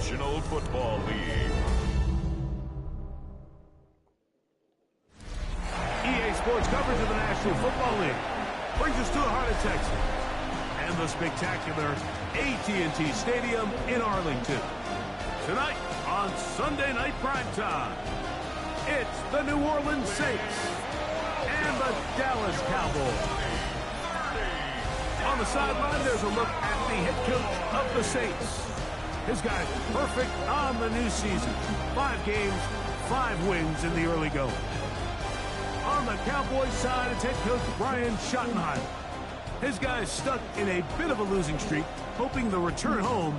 National Football League. EA Sports coverage of the National Football League brings us to the heart of Texas and the spectacular AT&T Stadium in Arlington. Tonight on Sunday Night Primetime, it's the New Orleans Saints and the Dallas Cowboys. On the sideline, there's a look at the head coach of the Saints. His guy's perfect on the new season. 5 games, 5 wins in the early going. On the Cowboys side, it's head coach Brian Schottenheimer. His guy's stuck in a bit of a losing streak, hoping the return home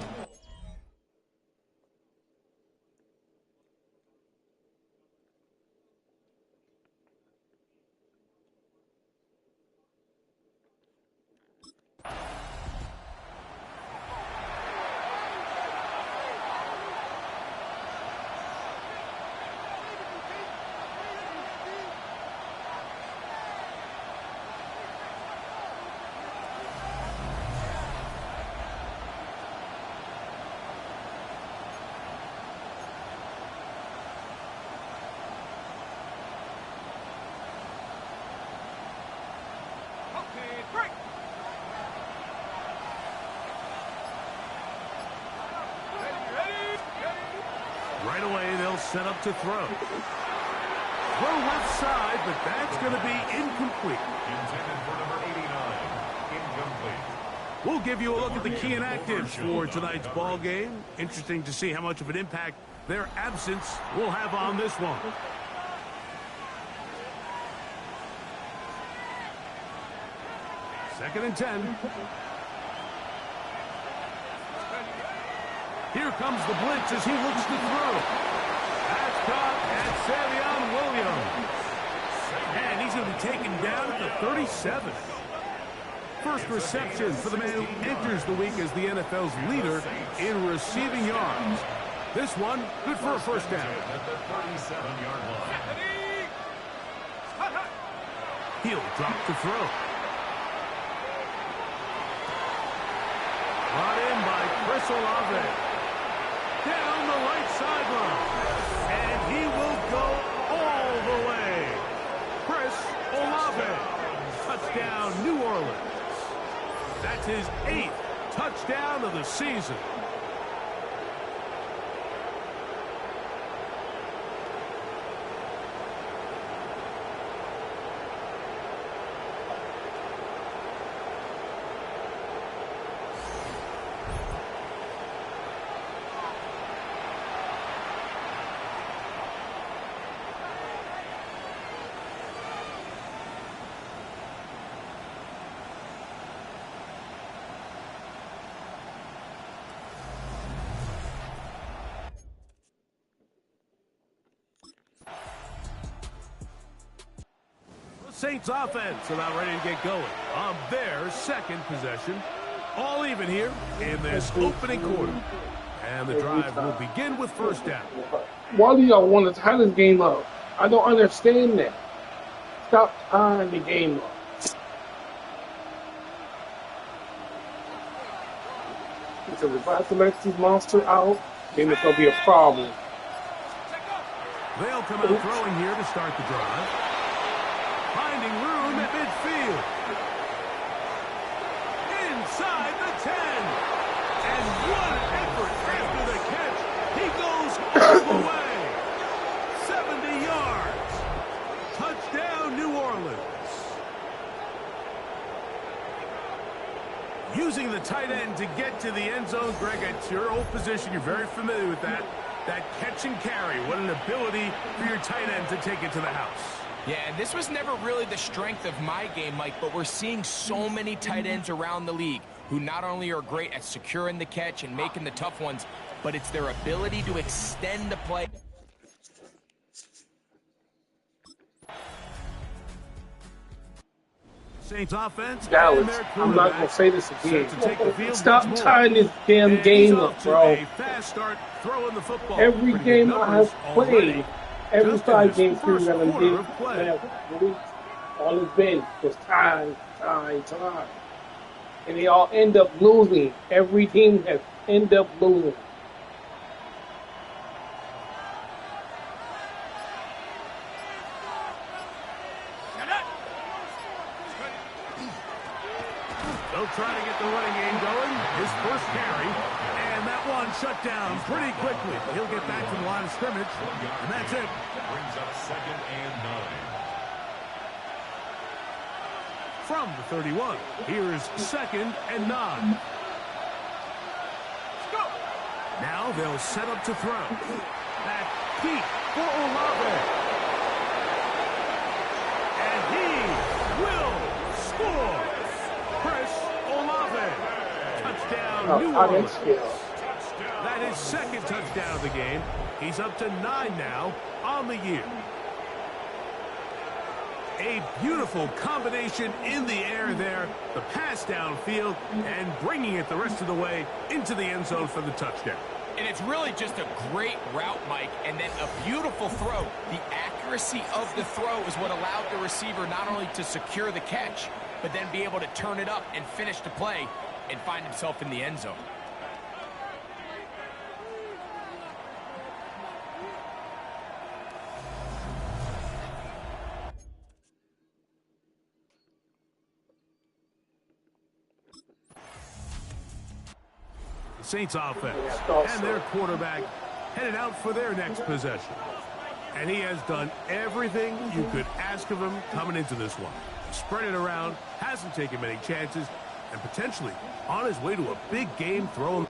right away, they'll set up to throw. Throw left side, but that's going to be incomplete. Intended for number 89. Incomplete. We'll give you a look at the key inactives for tonight's ball game. Interesting to see how much of an impact their absence will have on this one. Second and 10. Here comes the blitz as he looks to throw. That's caught at Savion Williams. And he's going to be taken down at the 37. First reception for the man who enters the week as the NFL's leader in receiving yards. This one, good for a first down. At the 37-yard line. He'll drop the throw. Brought in by Chris Olave. Down the right sideline. And he will go all the way. Chris Olave. Touchdown, New Orleans. That's his 8th touchdown of the season. Saints offense about ready to get going on their second possession. All even here in this opening quarter. And the drive will begin with first down. Why do y'all want to tie this game up? I don't understand that. Stop tying the game up. Because if I select this monster out, then it's going to be a problem. They'll come out throwing here to start the drive. Finding room at midfield. Inside the 10. And what an effort after the catch. He goes all the way. 70 yards. Touchdown, New Orleans. Using the tight end to get to the end zone. Greg, it's your old position. You're very familiar with that. That catch and carry. What an ability for your tight end to take it to the house. Yeah, and this was never really the strength of my game, Mike, but we're seeing so many tight ends around the league who not only are great at securing the catch and making the tough ones, but it's their ability to extend the play. Saints offense. Dallas, I'm not going to say this again. Stop tying this damn game up, bro. Every game I have played, every 5 games here that I'm in, all it's been was time. And they all end up losing. Every team has end up losing. They'll try to get the running game going. His first carry. And that one shut down pretty quickly. He'll get back to the line of scrimmage. And that's it. Brings up 2nd and 9. From the 31, here's 2nd and 9. Now they'll set up to throw. Back deep for Olave. And he will score. Chris Olave. Touchdown, New Orleans. That is 2nd touchdown of the game. He's up to 9 now on the year. A beautiful combination in the air there. The pass downfield and bringing it the rest of the way into the end zone for the touchdown. And it's really just a great route, Mike, and then a beautiful throw. The accuracy of the throw is what allowed the receiver not only to secure the catch, but then be able to turn it up and finish the play and find himself in the end zone. Saints offense and their quarterback headed out for their next possession. And he has done everything you could ask of him coming into this one. Spread it around, hasn't taken many chances, and potentially on his way to a big game throwing.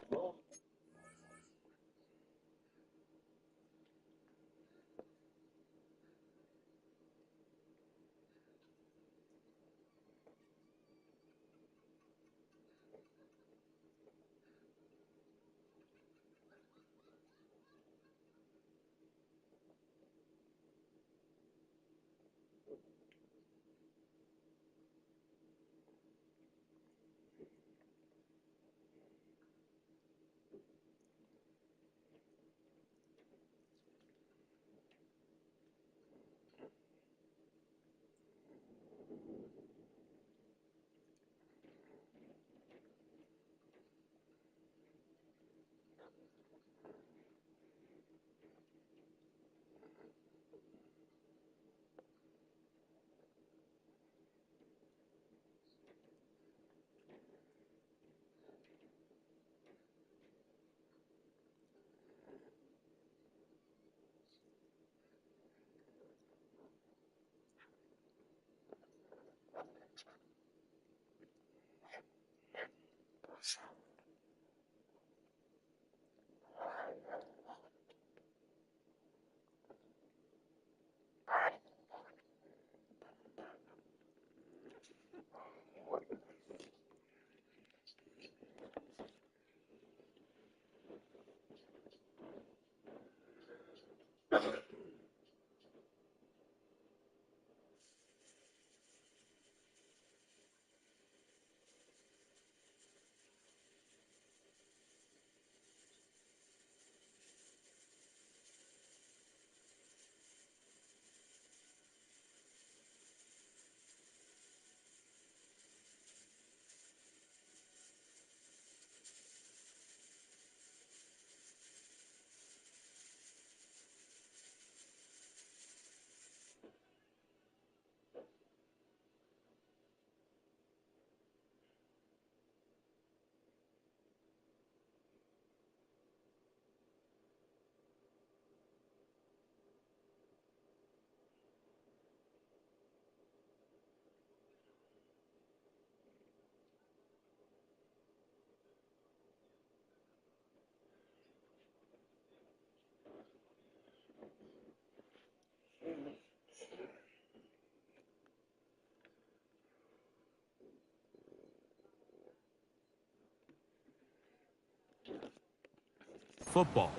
Football.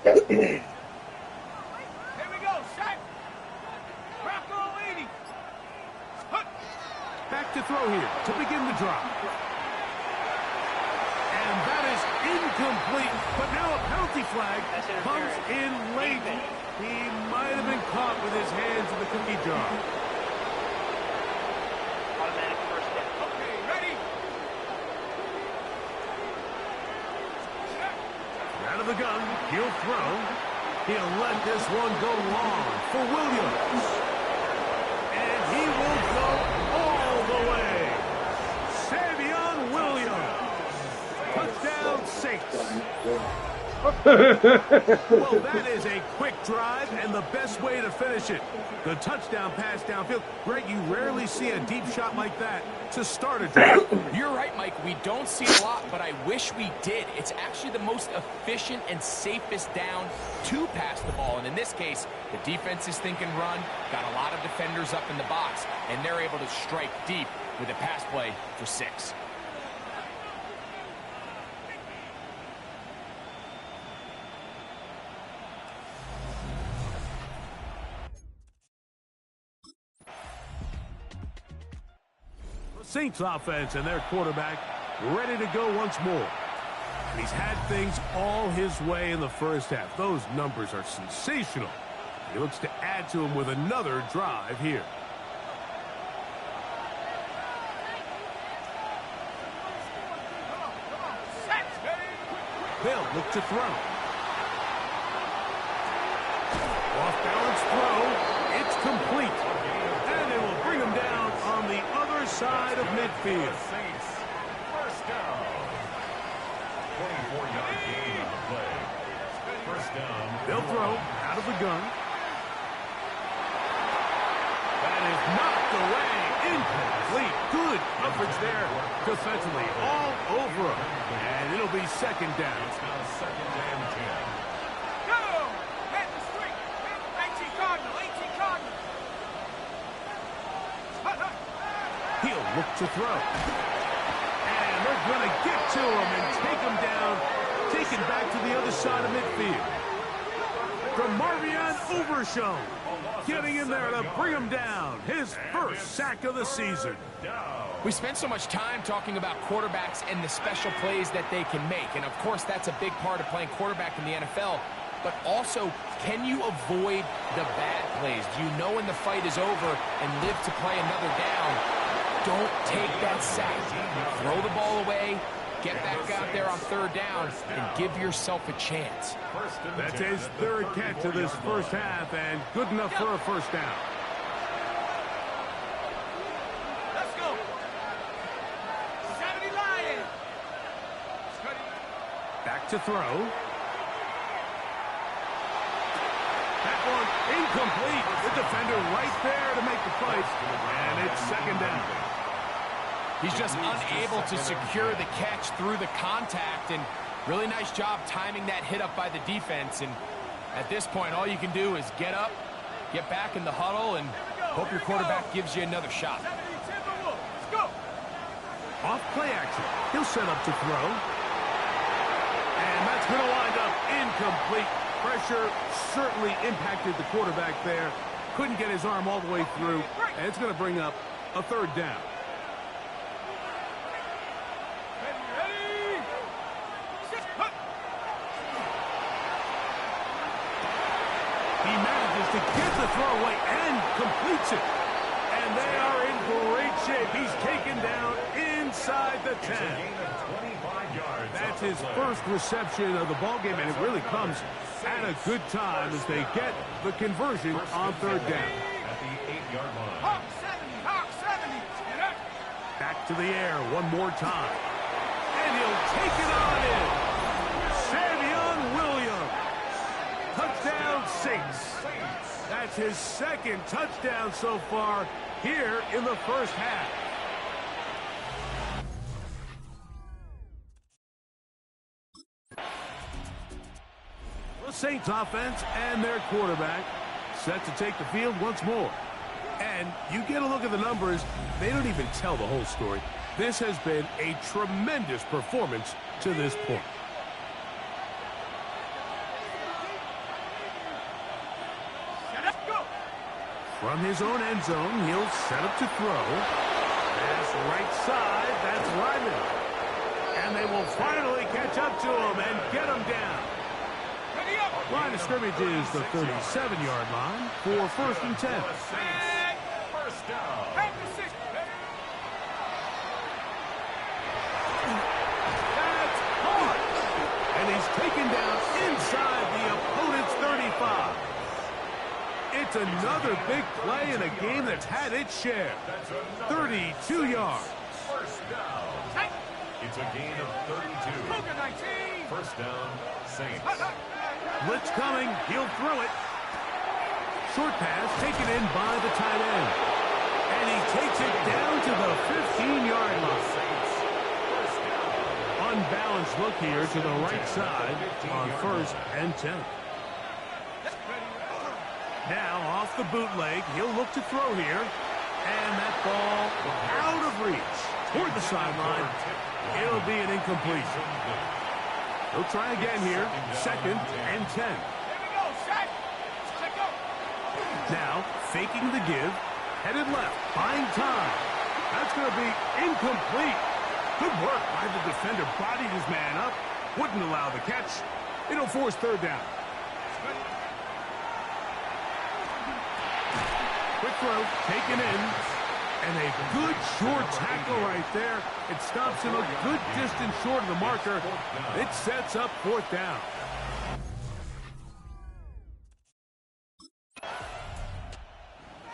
Here we go, shot. Rocco 80. Back to throw here to begin the drive. And that is incomplete, but now a penalty flag comes in late. He might have been caught with his hands in the cookie jar. Automatic first down. Okay, ready. Out of the gun, he'll throw. He'll let this one go long for Williams. And he will Well, that is a quick drive and the best way to finish it. The touchdown pass downfield. Greg, you rarely see a deep shot like that to start a drive. You're right, Mike. We don't see it a lot, but I wish we did. It's actually the most efficient and safest down to pass the ball. And in this case, the defense is thinking run, got a lot of defenders up in the box, and they're able to strike deep with a pass play for 6. Saints offense and their quarterback ready to go once more. And he's had things all his way in the first half. Those numbers are sensational. He looks to add to them with another drive here. They'll look to throw. Off balance throw. It's complete. And they will bring him down on the other side of midfield. First down. 24-yard gain on the play. First down. They'll throw out of the gun. That is knocked away. Incomplete. Good coverage there defensively. All over him. And it'll be second down. It's now second and 10. Go! Head the street. 18 Cardinal. 18 Cardinal. He'll look to throw. And they're going to get to him and take him down. Taken back to the other side of midfield. From Marvion Overshown. Getting in there to bring him down. His first sack of the season. We spent so much time talking about quarterbacks and the special plays that they can make. And, of course, that's a big part of playing quarterback in the NFL. But also, can you avoid the bad plays? Do you know when the fight is over and live to play another down? Don't take that sack. Throw the ball away, get back out there on third down, and give yourself a chance. That's his third catch of this first half, and good enough for a first down. Let's go. 70 Lions. Back to throw. That one incomplete. The defender right there to make the play. And it's second down. He's just unable to secure the catch through the contact, and really nice job timing that hit up by the defense. And at this point, all you can do is get up, get back in the huddle, and hope your quarterback gives you another shot. Let's go. Off play action. He'll set up to throw. And that's going to wind up incomplete. Pressure certainly impacted the quarterback there. Couldn't get his arm all the way through. And it's going to bring up a third down. He manages to get the throw away and completes it. And they are in great shape. He's taken down inside the 10. That's his first reception of the ballgame, and it really comes at a good time as they get the conversion on third down. At the 8-yard line. Hawk 70. Hawk 70. Back to the air one more time. And he'll take it on in. Savion Williams. Touchdown Saints. That's his second touchdown so far here in the first half. The Saints offense and their quarterback set to take the field once more. And you get a look at the numbers, they don't even tell the whole story. This has been a tremendous performance to this point. From his own end zone, he'll set up to throw. Pass right side, that's Ryman. And they will finally catch up to him and get him down. Line of scrimmage is the 37-yard line for first and 10. First down. That's hard. And he's taken down inside the opponent's 35. It's another big play in a game that's had its share. 32 yards. First down. It's a gain of 32. Cougar 19. First down, Saints. Blitz coming. He'll throw it. Short pass taken in by the tight end. And he takes it down to the 15-yard line. Saints. First down. Unbalanced look here to the right side on 1st and 10. Now off the bootleg, he'll look to throw here. And that ball out of reach toward the sideline. It'll be an incompletion. He'll try again here. 2nd and 10. Here we go, set. Set go. Now faking the give. Headed left, buying time. That's going to be incomplete. Good work by the defender. Bodied his man up. Wouldn't allow the catch. It'll force 3rd down. Quick throw, taken in. And a good short tackle right there. It stops him a good distance short of the marker. It sets up 4th down.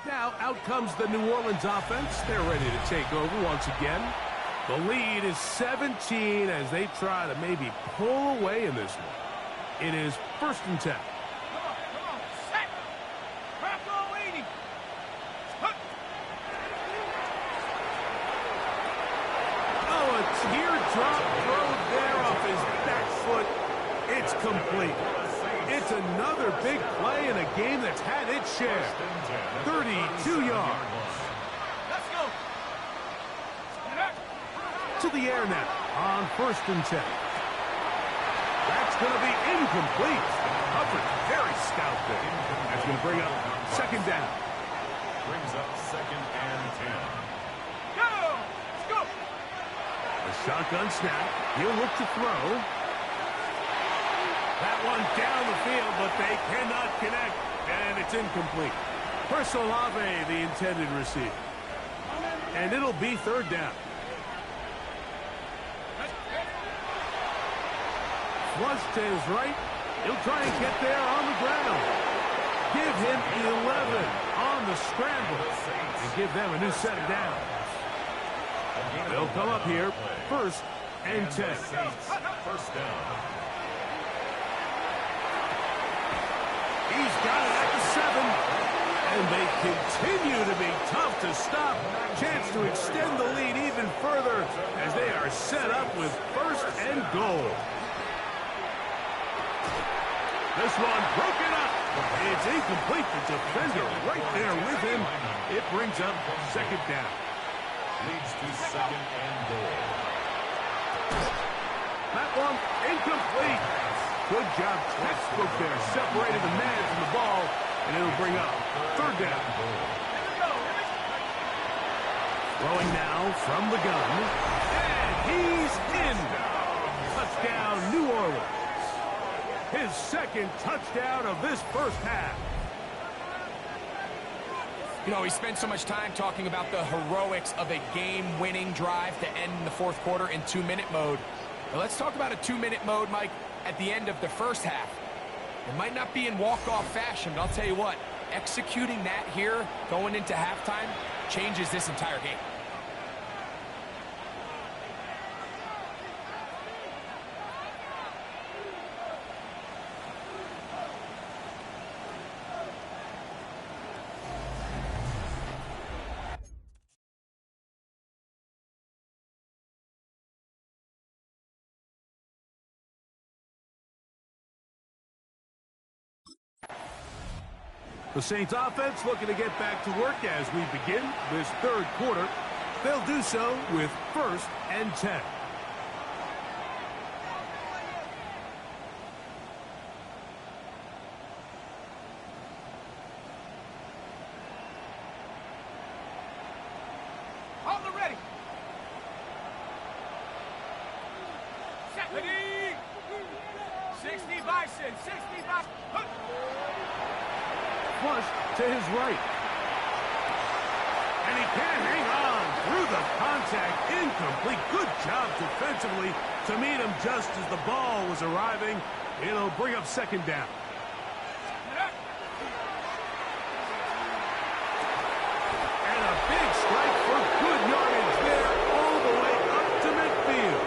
Now out comes the New Orleans offense. They're ready to take over once again. The lead is 17 as they try to maybe pull away in this one. It is 1st and 10. Come on, set. Crack all 80. Oh, a teardrop throw there off his back foot. It's complete. It's another big play in a game that's had its share. 32 yards. Let's go. To the air now on 1st and 10. That's going to be incomplete. Hubbard, very stout there. That's going to bring up 2nd down. Brings up 2nd and 10. Go. Let's go. A shotgun snap. He'll look to throw. That one down the field, but they cannot connect, and it's incomplete. Personal Ave, the intended receiver. And it'll be 3rd down. Flush to his right. He'll try and get there on the ground. Give him 11 on the scramble and give them a new set of downs. They'll come up here 1st and 10. First down. He's got it at the 7. And they continue to be tough to stop. Chance to extend the lead even further as they are set up with 1st and goal. This one broken up. It's incomplete. The defender right there with him. It brings up 2nd down. Leads to 2nd and goal. That one incomplete. Good job, textbook there. Separated the man from the ball, and it'll bring up 3rd down. Throwing now from the gun. And he's in. Touchdown, New Orleans. His 2nd touchdown of this 1st half. You know, we spent so much time talking about the heroics of a game-winning drive to end in the 4th quarter in 2-minute mode. Now let's talk about a 2-minute mode, Mike, at the end of the 1st half. It might not be in walk-off fashion, but I'll tell you what, executing that here going into halftime changes this entire game. The Saints offense looking to get back to work as we begin this 3rd quarter. They'll do so with 1st and 10. On the ready. Set. Ready. 60 Bison. 60 Bison. Flush to his right. And he can't hang on through the contact. Incomplete. Good job defensively to meet him just as the ball was arriving. It'll bring up 2nd down. And a big strike for good yardage there all the way up to midfield.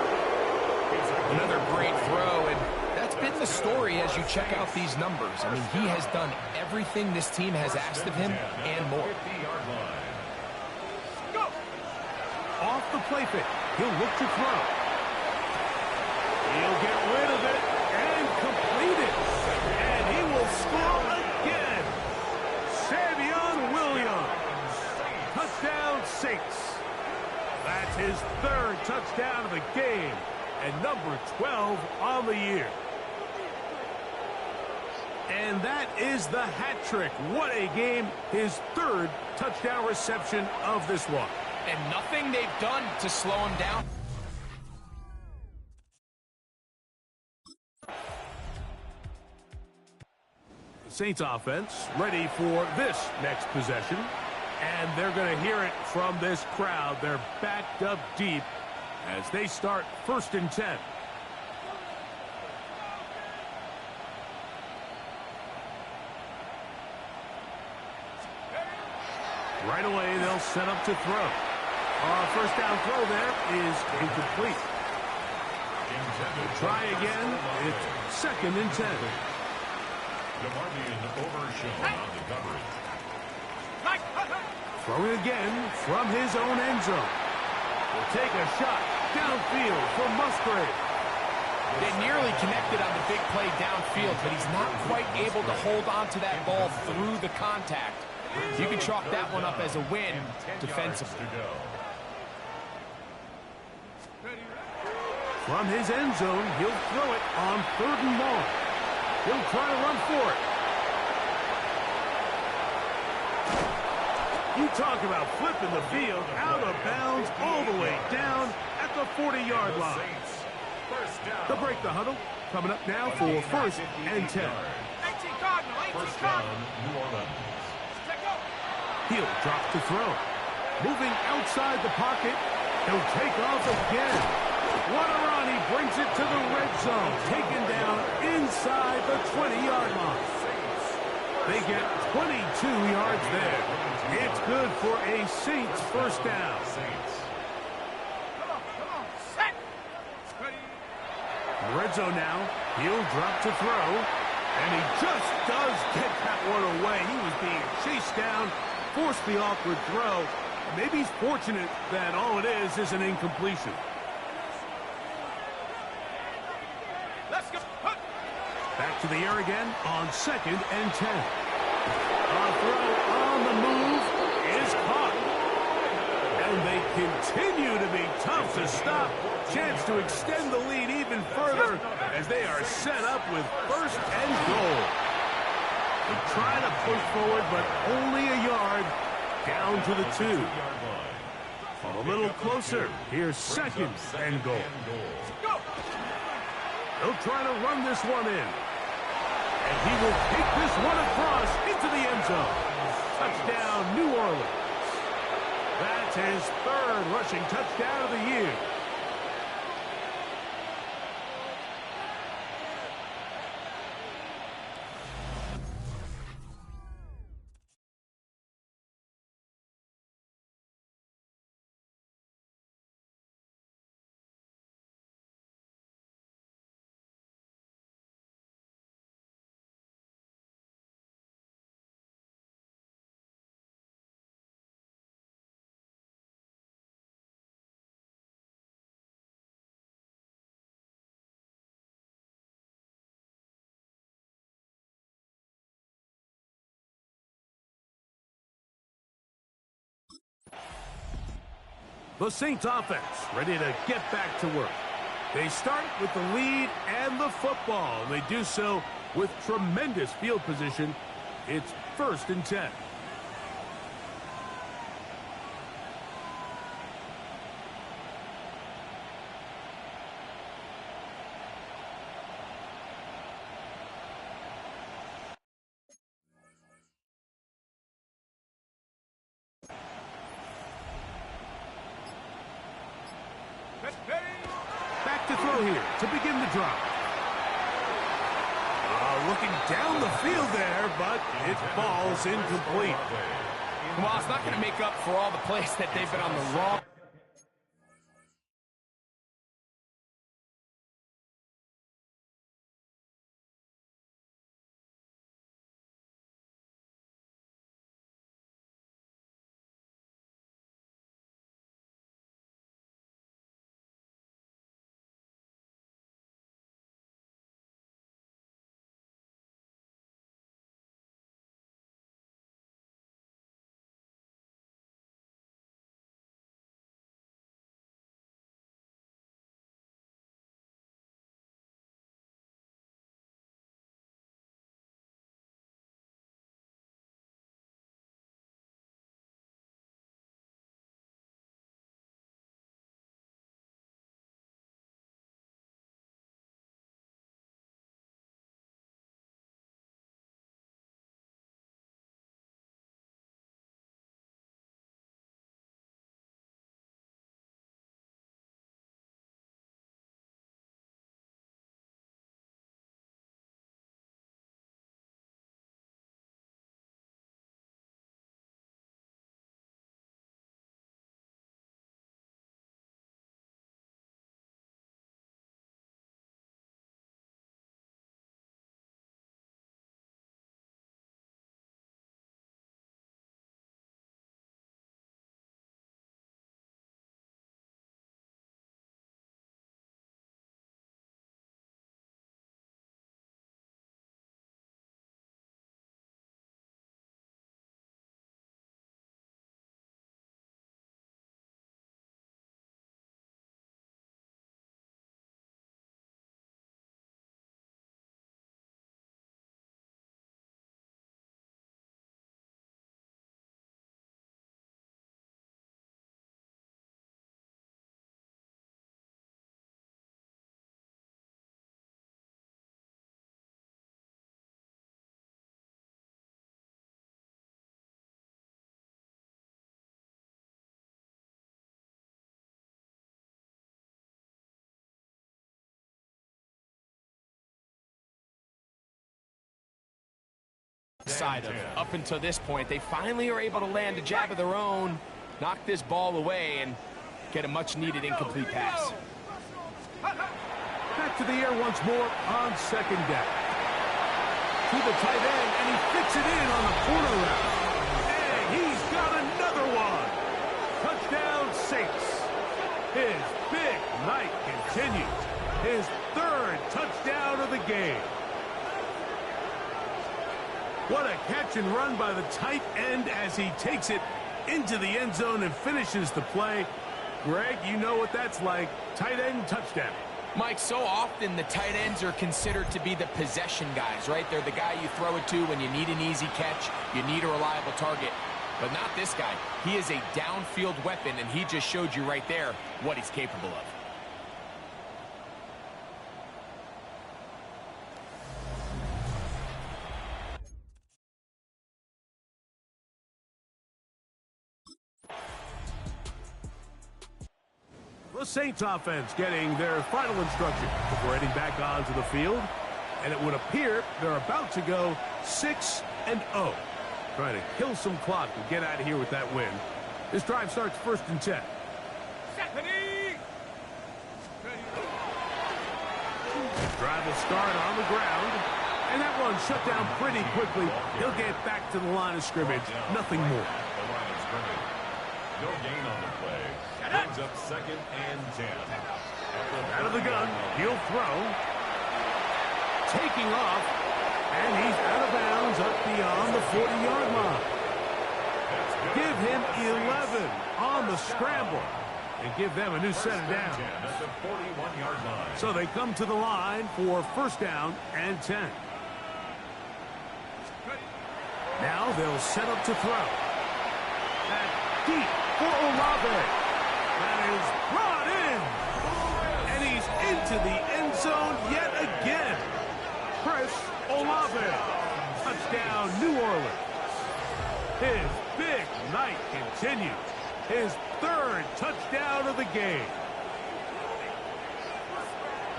story as you check out these numbers. I mean, he has done everything this team has asked of him and more. 50-yard line. Go! Off the play fake. He'll look to throw. He'll get rid of it and complete it. And he will score again. Savion Williams. Touchdown Saints. That's his third touchdown of the game. And number 12 on the year. And that is the hat trick. What a game. His third touchdown reception of this one. And nothing they've done to slow him down. The Saints offense ready for this next possession. And they're going to hear it from this crowd. They're backed up deep as they start 1st and 10. Right away, they'll set up to throw. First down throw there is incomplete. Try again. It's 2nd and 10. DeMarvion overshown on the coverage. Throwing again from his own end zone. Will take a shot downfield for Musgrave. They nearly connected on the big play downfield, but he's not quite able to hold on to that ball through the contact. You can chalk that one up as a win defensively. From his end zone, he'll throw it on 3rd and long. He'll try to run for it. You talk about flipping the field out of bounds all the way down at the 40-yard line. They'll break the huddle. Coming up now for 1st and 10. 18 Cardinal, 18 First Cardinal. down, New Orleans. Check go. He'll drop to throw. Moving outside the pocket. He'll take off again. What a run. He brings it to the red zone. Taken down inside the 20-yard line. They get 22 yards there. It's good for a Saints first down. Come on, set. Ready. Red zone now. He'll drop to throw. And he just does get that one away. He was being chased down, forced the awkward throw. Maybe he's fortunate that all it is an incompletion. Let's go. Back to the air again on 2nd and 10. A throw on the move is caught. And they continue to be tough to stop. Chance to extend the lead even further as they are set up with 1st and goal. They try to push forward, but only a yard down to the 2. A little closer. Here's 2nd and goal. Go. They'll try to run this one in. And he will take this one across into the end zone. Touchdown, New Orleans. That's his 3rd rushing touchdown of the year. The Saints offense ready to get back to work. They start with the lead and the football. And they do so with tremendous field position. It's 1st and 10. Back to throw here to begin the drive. Looking down the field there, but it falls incomplete. Well, it's not going to make up for all the plays that they've been on the wrong side of up until this point. They finally are able to land a jab of their own, knock this ball away, and get a much-needed incomplete pass. Back to the air once more on second down. To the tight end, and he fits it in on the corner route. And he's got another one. Touchdown, Saints. His big night continues. His third touchdown of the game. What a catch and run by the tight end as he takes it into the end zone and finishes the play. Greg, you know what that's like. Tight end touchdown. Mike, so often the tight ends are considered to be the possession guys, right? They're the guy you throw it to when you need an easy catch, you need a reliable target. But not this guy. He is a downfield weapon, and he just showed you right there what he's capable of. The Saints offense getting their final instruction before heading back onto the field. And it would appear they're about to go 6-0. Trying to kill some clock and get out of here with that win. This drive starts 1st and 10. Drive will start on the ground. And that one shut down pretty quickly. He'll get back to the line of scrimmage. Nothing more. No gain on the play. Brings up 2nd and 10. Out of the gun. He'll throw. Taking off. And he's out of bounds up beyond the 40-yard line. Give him 11 on the scramble. And give them a new set of downs. At the 41-yard line. So they come to the line for 1st down and 10. Now they'll set up to throw. That deep for Olave. That is brought in. And he's into the end zone yet again. Chris Olave. Touchdown, New Orleans. His big night continues. His 3rd touchdown of the game.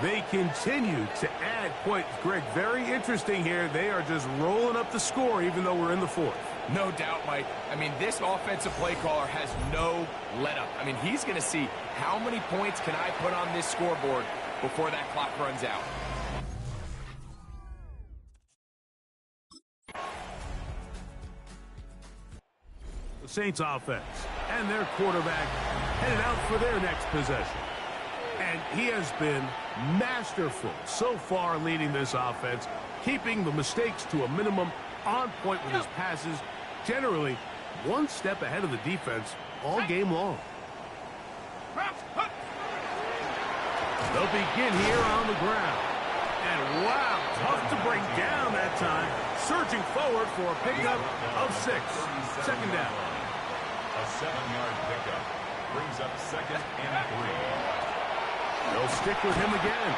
They continue to add points. Greg, very interesting here. They are just rolling up the score even though we're in the 4th. No doubt, Mike. I mean, this offensive play caller has no let-up. I mean, he's going to see how many points can I put on this scoreboard before that clock runs out. The Saints offense and their quarterback headed out for their next possession. And he has been masterful so far leading this offense, keeping the mistakes to a minimum, on point with his passes, generally one step ahead of the defense all game long. They'll begin here on the ground. And wow, tough to bring down that time. Surging forward for a pickup of 6. 2nd down. A 7-yard pickup. Brings up 2nd and 3. They'll stick with him again.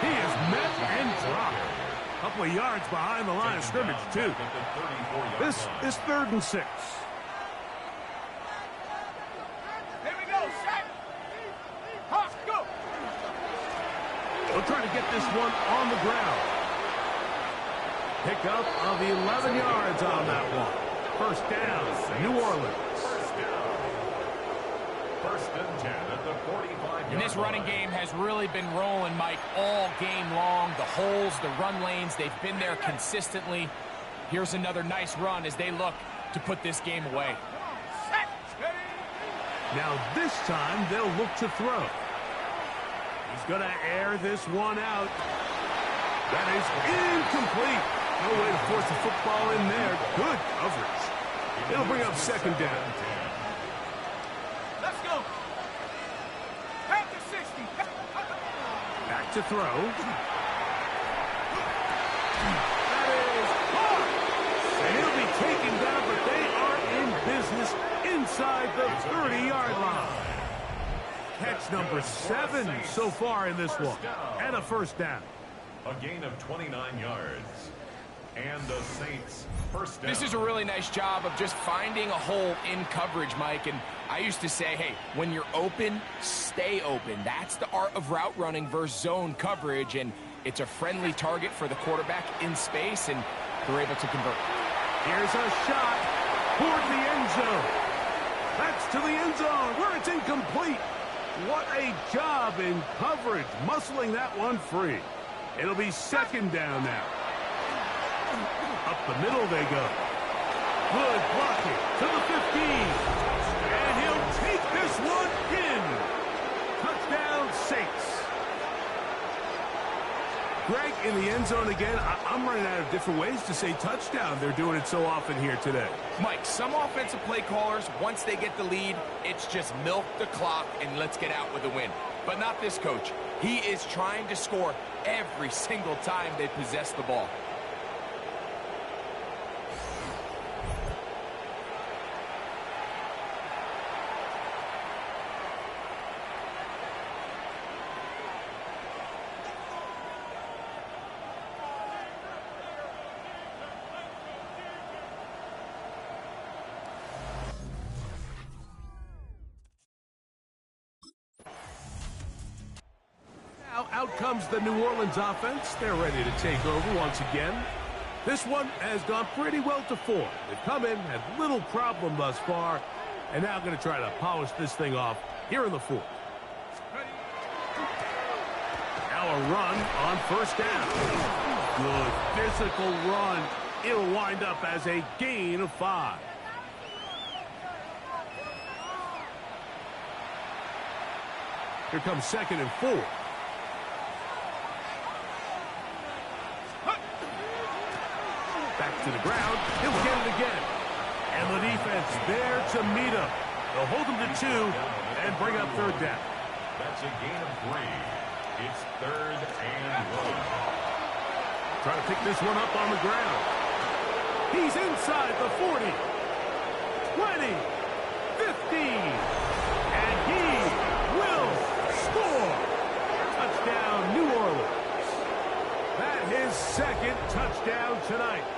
He is met and dropped. A couple of yards behind the line of scrimmage, too. This is 3rd and 6. Here we go, set. Hawk, go. They'll try to get this one on the ground. Pickup of 11 yards on that one. 1st down, New Orleans. 1st and 10 at the 45-yard line. And this running game has really been rolling, Mike, all game long. The holes, the run lanes, they've been there consistently. Here's another nice run as they look to put this game away. Now this time they'll look to throw. He's going to air this one out. That is incomplete. No way to force the football in there. Good coverage. It'll bring up 2nd down. Let's go. Back to 60. Back to throw. That is hard. And he'll be taken down, but they are in business inside the 30-yard line. Catch number 7 so far in this one. And a 1st down. A gain of 29 yards. And the Saints 1st down. This is a really nice job of just finding a hole in coverage, Mike. And I used to say, hey, when you're open, stay open. That's the art of route running versus zone coverage. And it's a friendly target for the quarterback in space, and they're able to convert. Here's a shot toward the end zone. That's to the end zone where it's incomplete. What a job in coverage, muscling that one free. It'll be second down now. Up the middle they go. Good blocking to the 15. And he'll take this one in. Touchdown, Saints. Greg, in the end zone again, I'm running out of different ways to say touchdown. They're doing it so often here today. Mike, some offensive play callers, once they get the lead, it's just milk the clock and let's get out with a win. But not this coach. He is trying to score every single time they possess the ball. Out comes the New Orleans offense. They're ready to take over once again. This one has gone pretty well to form. They've come in, had little problem thus far, and now going to try to polish this thing off here in the fourth. Now a run on first down. Good physical run. It'll wind up as a gain of 5. Here comes 2nd and 4. Back to the ground. He'll get it again. And the defense there to meet him. They'll hold him to 2 and bring up third down. That's a gain of 3. It's 3rd and 1. Trying to pick this one up on the ground. He's inside the 40. 20. 15. And he will score. Touchdown, New Orleans. That his 2nd touchdown tonight.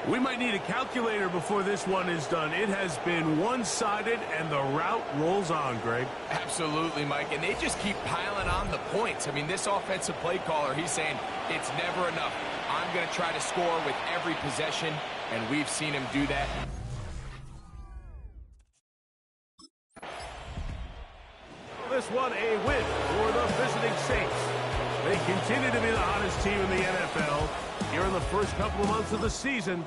We might need a calculator before this one is done. It has been one-sided, and the route rolls on, Greg. Absolutely, Mike, and they just keep piling on the points. I mean, this offensive play caller, he's saying it's never enough. I'm going to try to score with every possession, and we've seen him do that. This one a win for the visiting Saints. They continue to be the hottest team in the NFL here in the first couple of months of the season.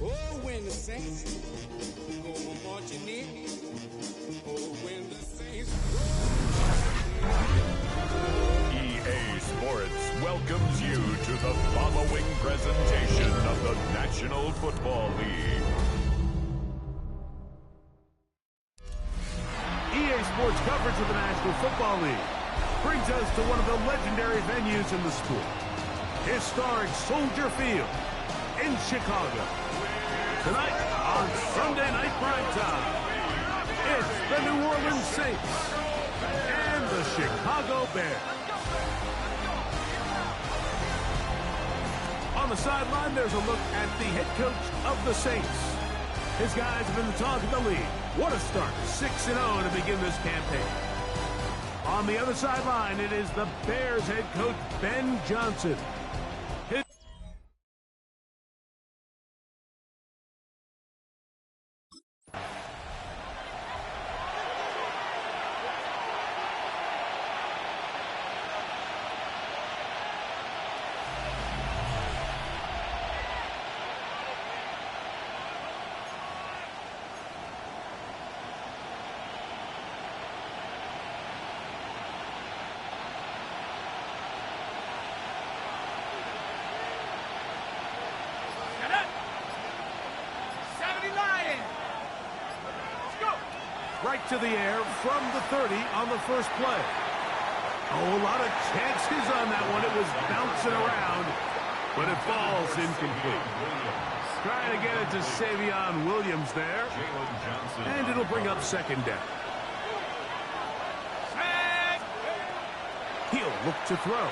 Oh, when the Saints go marching in. Oh, when the Saints EA Sports welcomes you to the following presentation of the National Football League. EA Sports coverage of the National Football League brings us to one of the legendary venues in the sport. Historic Soldier Field in Chicago. Tonight on Sunday Night Primetime, it's the New Orleans Saints and the Chicago Bears. On the sideline, there's a look at the head coach of the Saints. His guys have been the talk of the league. What a start, 6-0 to begin this campaign. On the other sideline, it is the Bears head coach, Ben Johnson. right to the air from the 30 on the first play. Oh, a lot of chances on that one. It was bouncing around, but it falls incomplete. Trying to get it to Savion Williams there. And it'll bring up second down. He'll look to throw.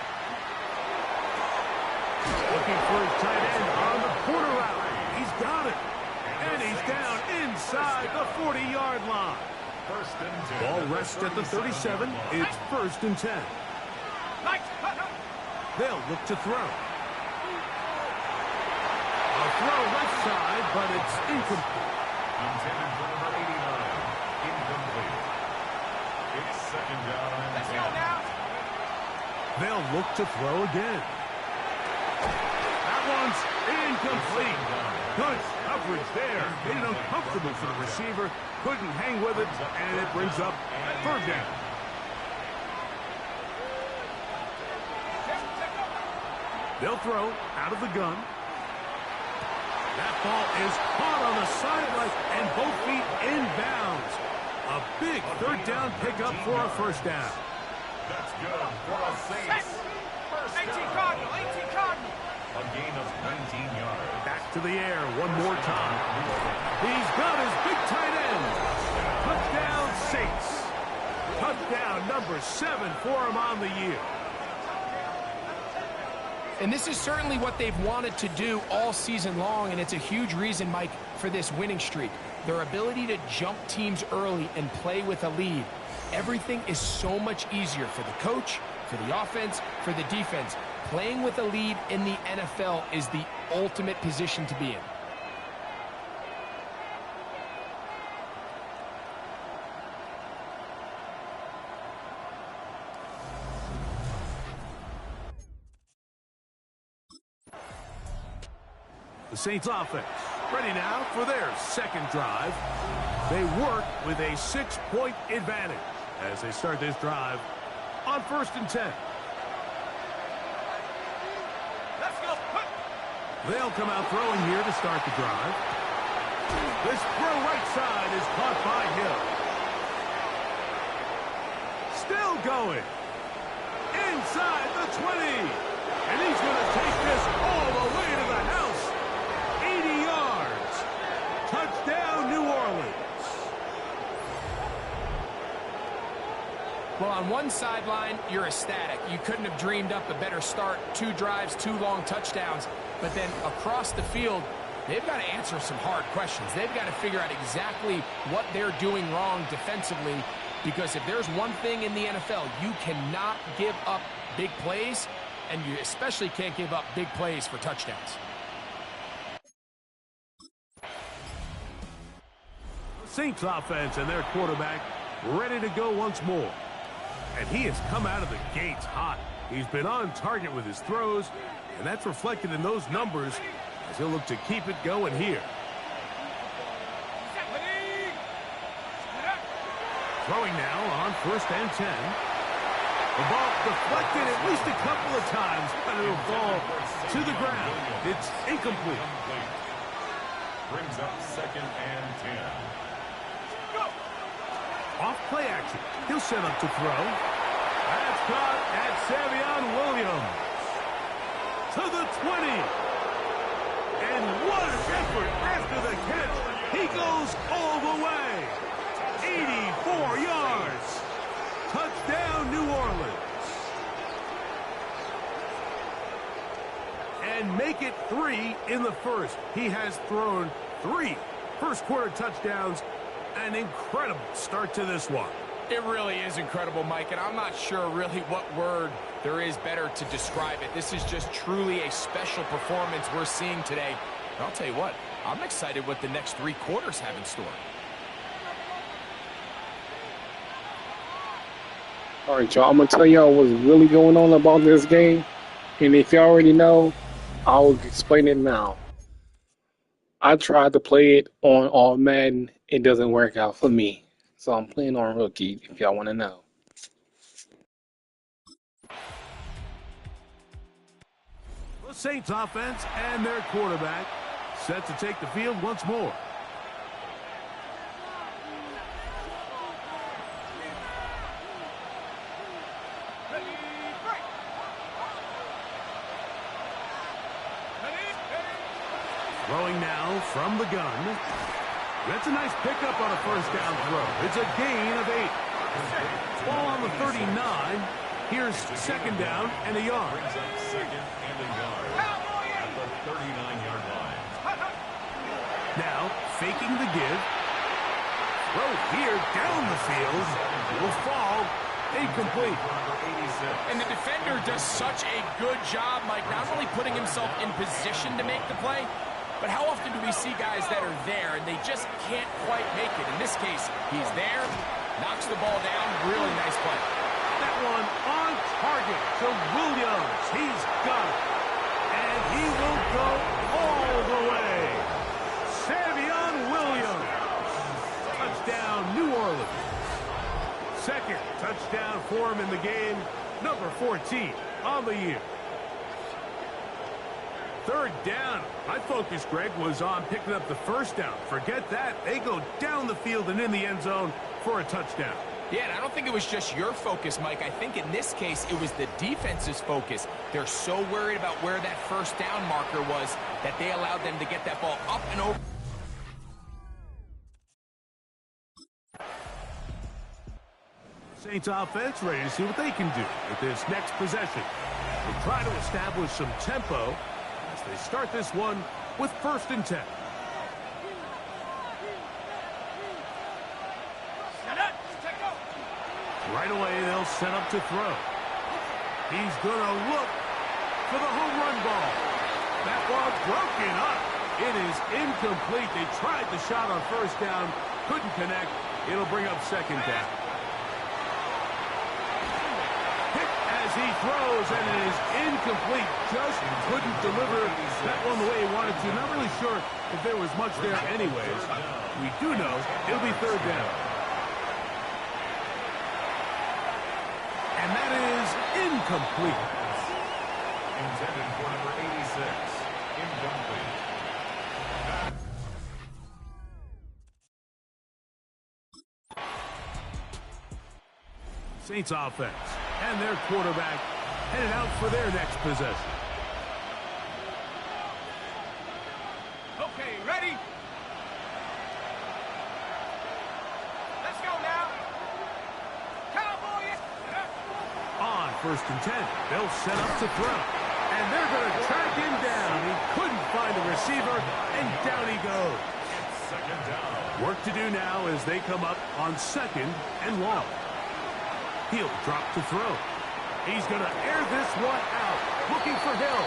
Looking for his tight end on the corner route. He's got it. And he's down inside the 40-yard line. Ball rests at the 37. It's 1st and 10. They'll look to throw. A throw left side, but it's incomplete. Intended for number 89. Incomplete. It's 2nd down and 10. Let's go now. They'll look to throw again. That one's incomplete. Good coverage there. Made it uncomfortable for the receiver. Couldn't hang with it, and it brings up 3rd down. They'll throw out of the gun. That ball is caught on the sideline, and both feet inbounds. A big 3rd down pickup for a 1st down. That's good for a Saints. 18 Cardinal, 18 Cardinal. A gain of 19 yards. Back to the air one more time. He's got his big tight end. Touchdown Saints. Touchdown number 7 for him on the year. And this is certainly what they've wanted to do all season long, and it's a huge reason, Mike, for this winning streak. Their ability to jump teams early and play with a lead. Everything is so much easier for the coach, for the offense, for the defense. Playing with a lead in the NFL is the ultimate position to be in. The Saints offense ready now for their 2nd drive. They work with a 6-point advantage as they start this drive on 1st and 10. Let's go. They'll come out throwing here to start the drive. This throw right side is caught by Hill. Still going. Inside the 20. And he's going to take this all the way to the house. 80 yards. Touchdown, New Orleans. Well, on one sideline, you're ecstatic. You couldn't have dreamed up a better start. 2 drives, 2 long touchdowns. But then across the field, they've got to answer some hard questions. They've got to figure out exactly what they're doing wrong defensively, because if there's one thing in the NFL, you cannot give up big plays, and you especially can't give up big plays for touchdowns. Saints offense and their quarterback ready to go once more. And he has come out of the gates hot. He's been on target with his throws, and that's reflected in those numbers as he'll look to keep it going here. Throwing now on 1st and 10. The ball deflected at least a couple of times, but it'll fall to the ground. It's incomplete. Brings up 2nd and 10. Off play action. He'll set up to throw. That's caught at Savion Williams. To the 20. And what an effort after the catch. He goes all the way. 84 yards. Touchdown, New Orleans. And make it 3 in the 1st. He has thrown 3 first-quarter touchdowns. An incredible start to this one. It really is incredible, Mike, and I'm not sure really what word there is better to describe it. This is just truly a special performance we're seeing today. And I'll tell you what, I'm excited what the next 3 quarters have in store. All right, y'all, I'm going to tell y'all what's really going on about this game. And if you already know, I'll explain it now. I tried to play it on all Madden. It doesn't work out for me. So I'm playing on Rookie, if y'all want to know. The Saints offense and their quarterback set to take the field once more. Throwing now from the gun. That's a nice pickup on a first down throw. It's a gain of 8. Ball on the 39. Here's second down and a yard. Brings up second and a yard at the 39-yard line. Now, faking the give. Throw here down the field. Will fall. Incomplete. And the defender does such a good job, Mike, not only putting himself in position to make the play, but how often do we see guys that are there and they just can't quite make it? In this case, he's there, knocks the ball down. Really nice play. That one on target to Williams. He's got it. And he will go all the way. Savion Williams. Touchdown, New Orleans. Second touchdown for him in the game. Number 14 on the year. Third down. My focus, Greg, was on picking up the first down. Forget that. They go down the field and in the end zone for a touchdown. Yeah, and I don't think it was just your focus, Mike. I think in this case, it was the defense's focus. They're so worried about where that first down marker was that they allowed them to get that ball up and over. Saints offense ready to see what they can do with this next possession. They try to establish some tempo as they start this one with 1st and 10. Right away, they'll set up to throw. He's going to look for the home run ball. That ball broken up. It is incomplete. They tried the shot on first down, couldn't connect. It'll bring up second down. Hit as he throws, and it is incomplete. Just couldn't deliver that one the way he wanted to. Not really sure if there was much there anyways. We do know it'll be third down. And that is incomplete. Intended for number 86. Incomplete. Saints offense and their quarterback headed out for their next possession. Okay, ready? Let's go now. Cowboys. On 1st and 10, they'll set up to throw. And they're going to track him down. He couldn't find the receiver, and down he goes. Second down. Work to do now as they come up on 2nd and long. He'll drop to throw. He's going to air this one out, looking for Hill.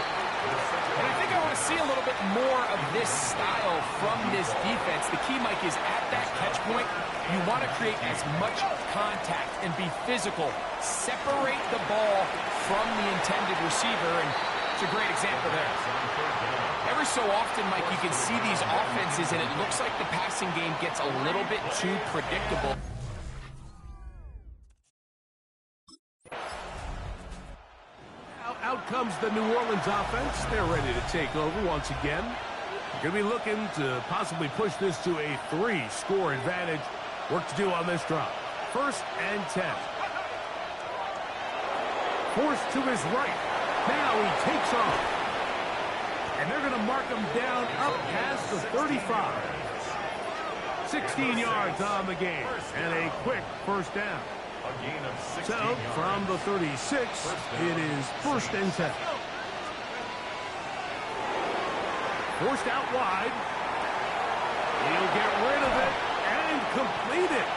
And I think I want to see a little bit more of this style from this defense. The key, Mike, is at that catch point, you want to create as much contact and be physical. Separate the ball from the intended receiver, and it's a great example there. Every so often, Mike, you can see these offenses, and it looks like the passing game gets a little bit too predictable. Out comes the New Orleans offense. They're ready to take over once again. Going to be looking to possibly push this to a 3-score advantage. Work to do on this drive. 1st and 10. Forced to his right. Now he takes off. And they're going to mark him down up past the 35. 16 yards on the game. And a quick first down. A gain of 16 So, yards. from the 36, it is 1st and 10. Forced out wide. He'll get rid of it and complete it.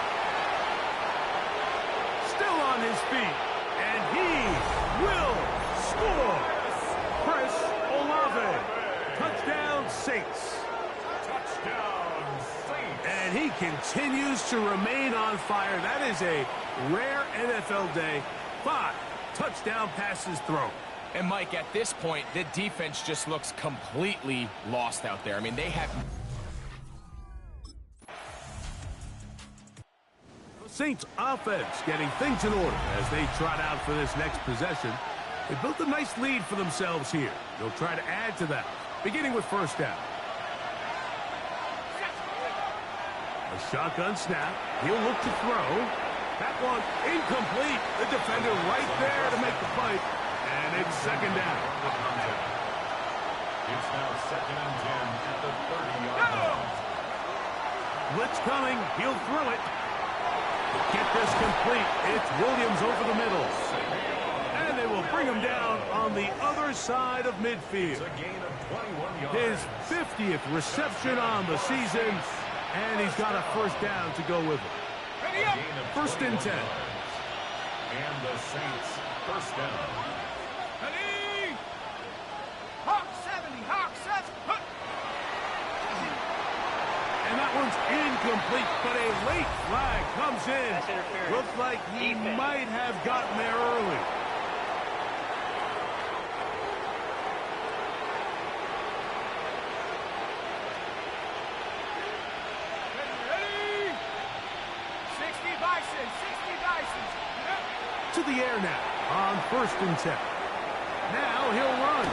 Still on his feet. And he will score. Chris Olave. Touchdown, Saints. Touchdown, Saints. And he continues to remain on fire. That is a rare NFL day. 5 touchdown passes thrown. And, Mike, at this point, the defense just looks completely lost out there. I mean, they have... Saints offense getting things in order as they trot out for this next possession. They built a nice lead for themselves here. They'll try to add to that, beginning with first down. A shotgun snap. He'll look to throw. That one incomplete. The defender right there to make the fight. And it's second down. It's now 2nd and 10 at the 30-yard line. Blitz coming. He'll throw it. Get this complete. It's Williams over the middle. And they will bring him down on the other side of midfield. It's a gain of 21 yards. His 50th reception on the season. And he's got a first down to go with it. First and 10. And the Saints first down. Ready? Hawk 70, Hawk 7. And that one's incomplete, but a late flag comes in. Looks like he might have gotten there early. Ready? 60 Bison, 60 Bison. To the air now on first and 10. Now he'll run.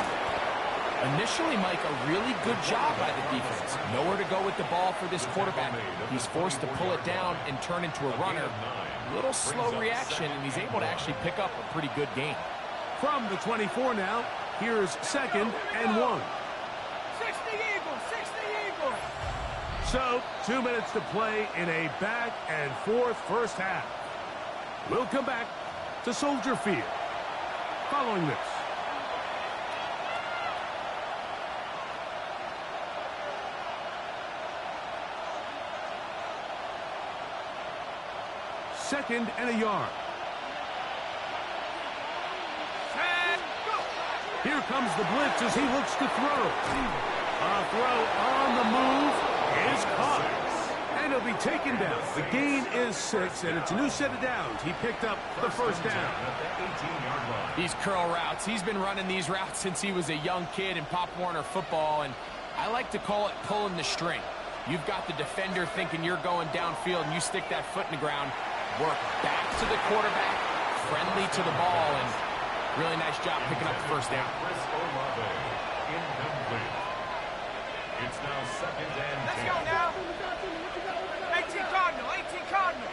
Initially, Mike, a really good job by the defense. Nowhere to go with the ball for this quarterback. He's forced to pull it down and turn into a runner. A little slow reaction, and he's able to actually pick up a pretty good gain. From the 24 now, here's 2nd and 1. 60 Eagles, 60 Eagles. So, 2 minutes to play in a back and forth first half. We'll come back to Soldier Field following this. Second and a yard. And go. Here comes the blitz as he looks to throw. A throw on the move is caught. And he'll be taken down. The gain is 6, and it's a new set of downs. He picked up the first down. These curl routes, he's been running these routes since he was a young kid in Pop Warner football, and I like to call it pulling the string. You've got the defender thinking you're going downfield, and you stick that foot in the ground. Work back to the quarterback, friendly to the ball, and really nice job picking up the first down. Incomplete. It's now 2nd and 10. Let's go now. 18 Cardinal, 18 Cardinal.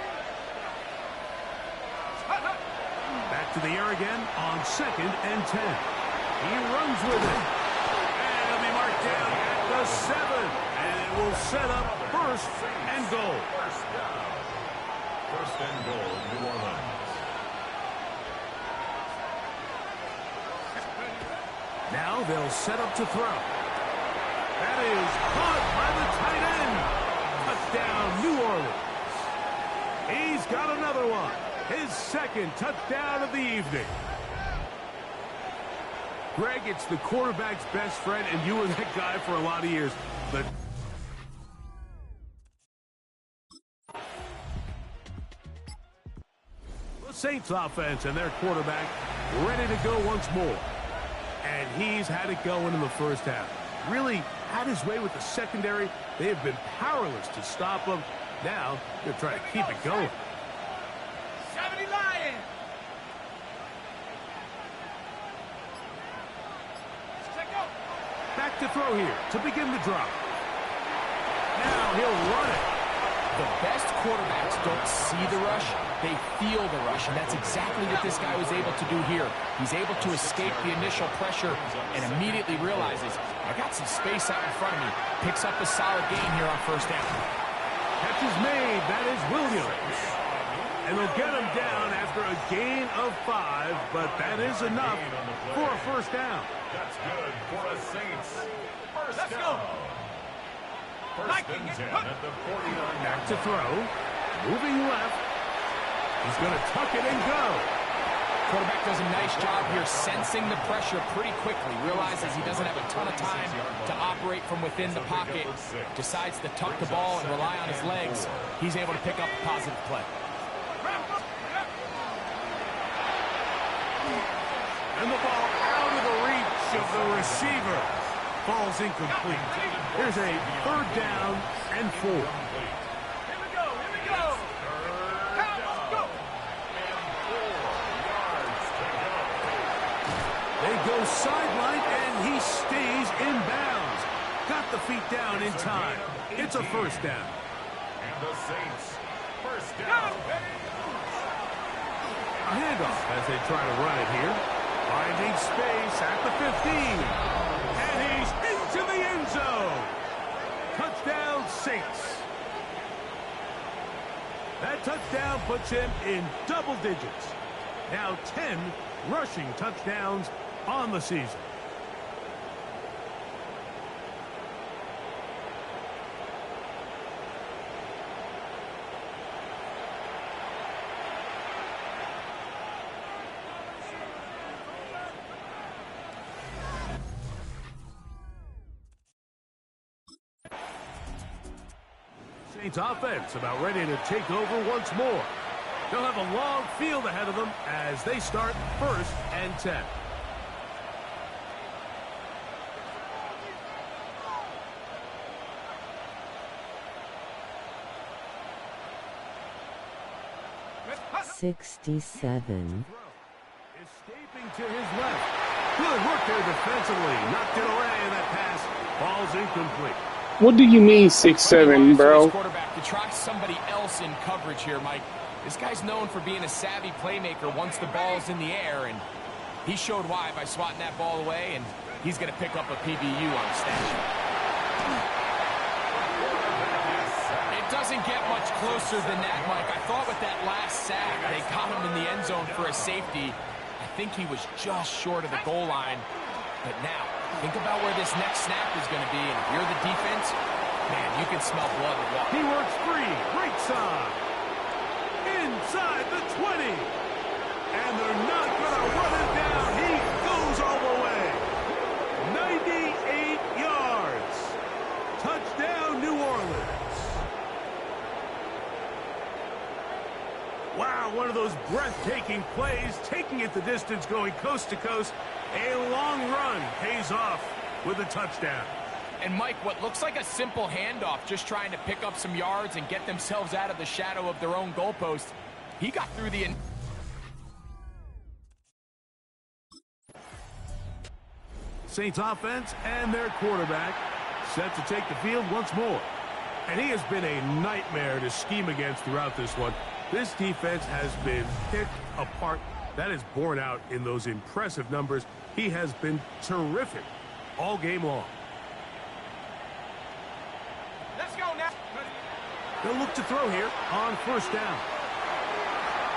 Back to the air again on 2nd and 10. He runs with it. And he'll be marked down at the 7. And it will set up first and goal. First down. First and goal, New Orleans. Now they'll set up to throw. That is caught by the tight end. Touchdown, New Orleans. He's got another one. His 2nd touchdown of the evening. Greg, it's the quarterback's best friend, and you were that guy for a lot of years. But Saints offense and their quarterback ready to go once more. And he's had it going in the first half. Really had his way with the secondary. They have been powerless to stop him. Now they're trying to keep it going. 70 Lions. Back to throw here to begin the drop. Now he'll run it. The best quarterbacks don't see the rush, they feel the rush, and that's exactly what this guy was able to do here. He's able to escape the initial pressure and immediately realizes, I got some space out in front of me. Picks up a solid gain here on first down. Catch is made. That is Williams. And they'll get him down after a gain of 5, but that is enough for a first down. That's good for a Saints. First Let's down. go. First and 10 at the 49. Back to throw. Moving left. He's going to tuck it and go. Quarterback does a nice job here sensing the pressure pretty quickly. Realizes he doesn't have a ton of time to operate from within the pocket. Decides to tuck the ball and rely on his legs. He's able to pick up a positive play. And the ball out of the reach of the receiver. Falls incomplete. Here's a third down and 4. Here we go, here we go. Let's go. They go sideline, and he stays in bounds. Got the feet down in time. It's a first down. And the Saints, first down. handoff as they try to run it here. Finding space at the 15. And he's into the end zone. Touchdown, Saints. That touchdown puts him in double digits. Now 10 rushing touchdowns on the season. Saints offense about ready to take over once more. They'll have a long field ahead of them as they start 1st and 10. .67. Escaping to his left. Good work there defensively. Knocked it away, and that pass falls incomplete. What do you mean 6'7", bro? Quarterback to try somebody else in coverage here, Mike. This guy's known for being a savvy playmaker once the ball's in the air, and he showed why by swatting that ball away, and he's going to pick up a PBU on the stat sheet. It doesn't get much closer than that, Mike. I thought with that last sack, they caught him in the end zone for a safety. I think he was just short of the goal line. But now, think about where this next snap is going to be, and if you're the defense, man, you can smell blood and walk. He works free, right side. Inside the 20. And they're not going to run him down. He goes all the way. 98 yards. Touchdown, New Orleans. Wow, one of those breathtaking plays, taking it the distance, going coast to coast. A long run pays off with a touchdown. And Mike, what looks like a simple handoff, just trying to pick up some yards and get themselves out of the shadow of their own goalpost. He got through the... Saints offense and their quarterback set to take the field once more. And he has been a nightmare to scheme against throughout this one. This defense has been picked apart. That is borne out in those impressive numbers. He has been terrific all game long. Let's go now. They'll look to throw here on 1st down.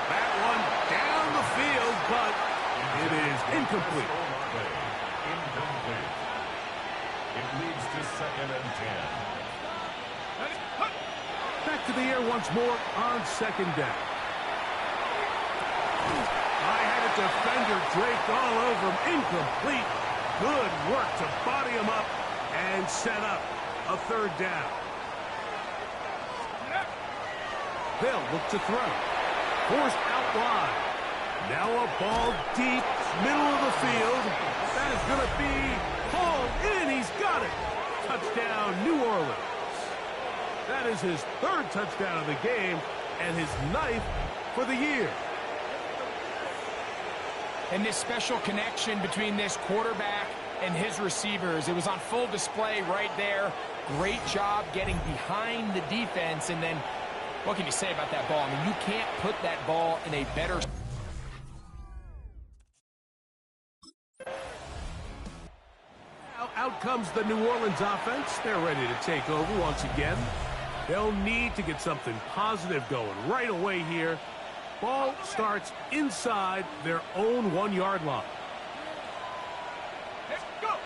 That one down the field, but it is incomplete. Incomplete. It leads to 2nd and 10. Back to the air once more on 2nd down. I had a defender draped all over him. Incomplete. Good work to body him up and set up a 3rd down. They'll look to throw. Forced out wide. Now a ball deep, middle of the field. That is going to be hauled in. He's got it. Touchdown, New Orleans. That is his 3rd touchdown of the game and his 9th for the year. And this special connection between this quarterback and his receivers, it was on full display right there. Great job getting behind the defense, and then what can you say about that ball? I mean, you can't put that ball in a better... Now out comes the New Orleans offense. They're ready to take over once again. They'll need to get something positive going right away here. Ball starts inside their own 1-yard line. Let's go.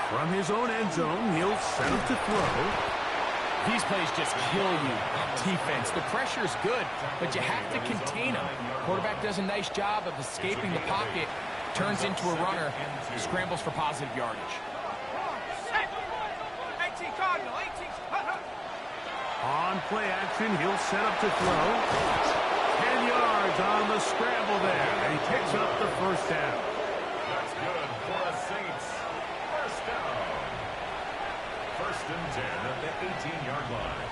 From his own end zone, he'll set up to throw. These plays just kill you on defense. The pressure's good, but you have to contain them. Quarterback does a nice job of escaping the pocket, turns into a runner, scrambles for positive yardage. 18 Cardinal, 18. On play action, he'll set up to throw. 10 yards on the scramble there, and he picks up the 1st down. That's good for the Saints. 1st down. 1st and 10 at the 18-yard line.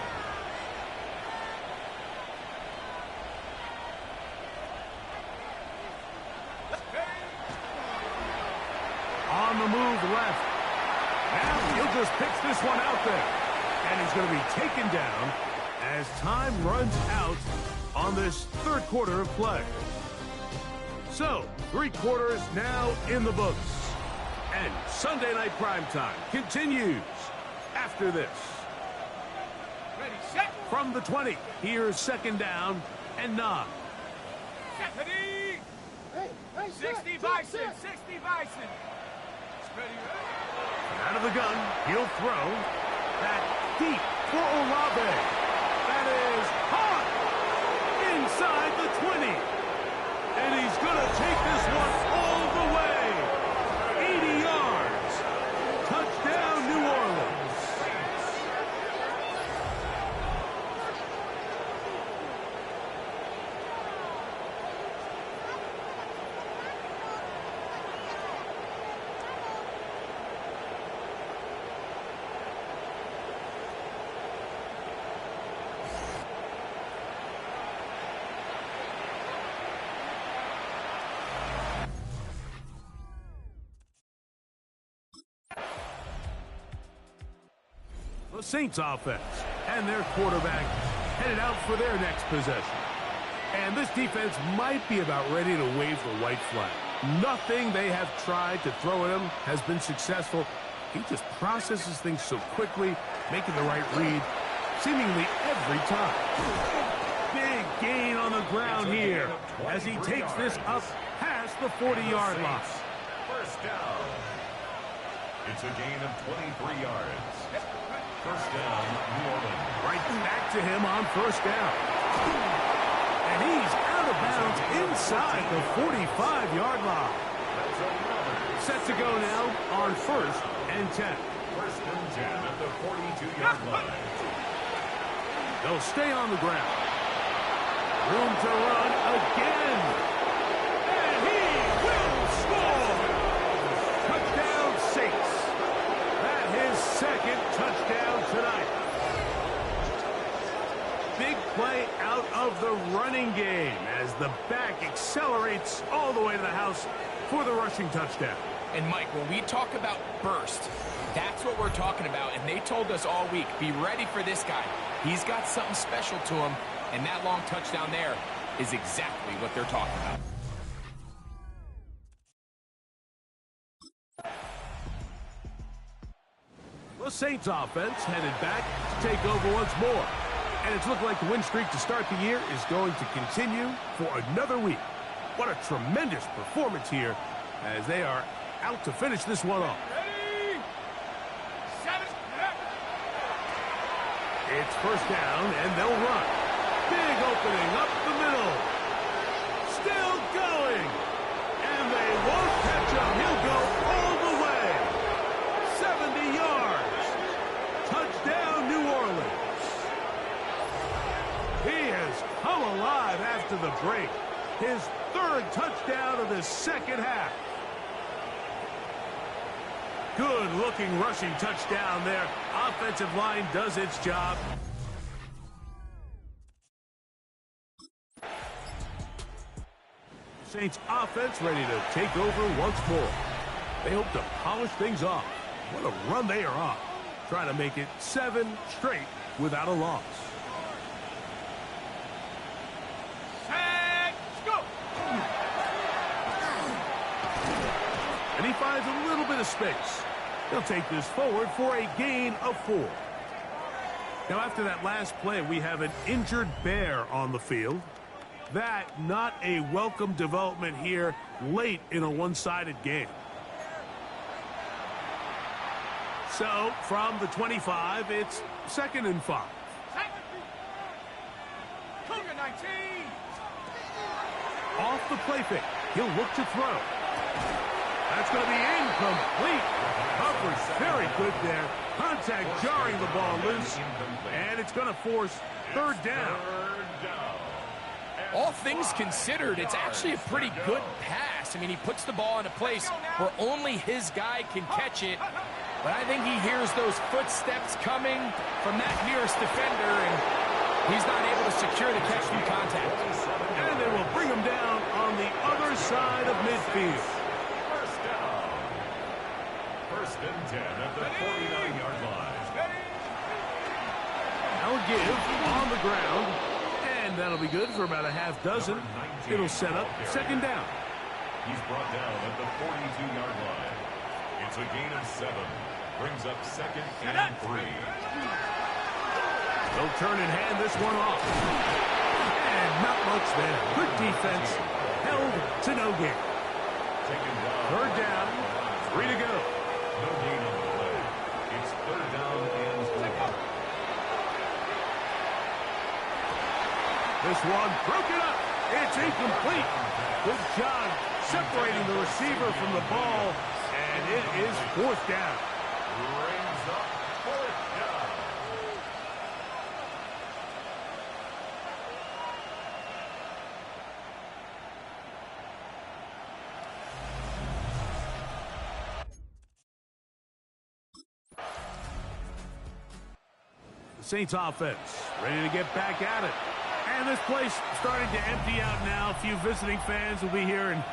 On the move left. Now he'll just pitch this one out there. And he's going to be taken down as time runs out on this 3rd quarter of play. So, 3 quarters now in the books. And Sunday Night Primetime continues after this. Ready, set. From the 20, here's 2nd down and 9. Ready. 60 Bison, 60 Bison. Ready, Out of the gun, he'll throw. That deep for Olave. That is hot inside the 20. And he's going to take this one all the way. 80 yards. Touchdown, New Orleans. The Saints offense and their quarterback headed out for their next possession. And this defense might be about ready to wave the white flag. Nothing they have tried to throw at him has been successful. He just processes things so quickly, making the right read seemingly every time. Big gain on the ground here as he takes this up past the 40-yard line. First down. It's a gain of 23 yards. First down, New Orleans. Right back to him on first down. And he's out of bounds inside the 45-yard line. Set to go now on 1st and 10. First and 10 at the 42-yard line. They'll stay on the ground. Room to run again. And he will score. Touchdown Saints. That his 2nd touchdown tonight. Big play out of the running game as the back accelerates all the way to the house for the rushing touchdown. And Mike, when we talk about burst, that's what we're talking about. And they told us all week, be ready for this guy. He's got something special to him. And that long touchdown there is exactly what they're talking about. The Saints offense headed back to take over once more. And it's looked like the win streak to start the year is going to continue for another week. What a tremendous performance here as they are out to finish this one off. Ready. 7. It's first down, and they'll run. Big opening up the middle. Still going. And they won't catch him. He'll go all the way. 70 yards. Touchdown, New Orleans. He has come alive after the break. His 3rd touchdown of the 2nd half. Good-looking rushing touchdown there. Offensive line does its job. Saints offense ready to take over once more. They hope to polish things off. What a run they are on. Trying to make it 7 straight without a loss. Set. Go. And he finds a little bit of space. He'll take this forward for a gain of 4. Now, after that last play, we have an injured Bear on the field. That not a welcome development here late in a one-sided game. So, from the 25, it's 2nd and 5. Cougar 19. Off the play fake. He'll look to throw. That's going to be incomplete. Coverage very good there. Contact jarring the ball loose. And it's going to force 3rd down. All things considered, it's actually a pretty good pass. I mean, he puts the ball in a place where only his guy can catch it. But I think he hears those footsteps coming from that nearest defender, and he's not able to secure the catch through contact. And they will bring him down on the other side of midfield. First down. First and 10 at the 49-yard line. Now a give on the ground. And that'll be good for about a half dozen. It'll set up 2nd down. He's brought down at the 42-yard line. It's a gain of 7. Brings up 2nd and 3. They'll turn and hand this one off. And not much there. Good defense. Held to no gain. Taken down. 3rd down. 3 to go. No gain on the play. It's 3rd down and 4. This one broken up. It's incomplete. Good job separating the receiver from the ball. And it is 4th down. Brings up 4th down. The Saints offense ready to get back at it. And this place starting to empty out now. A few visiting fans will be here and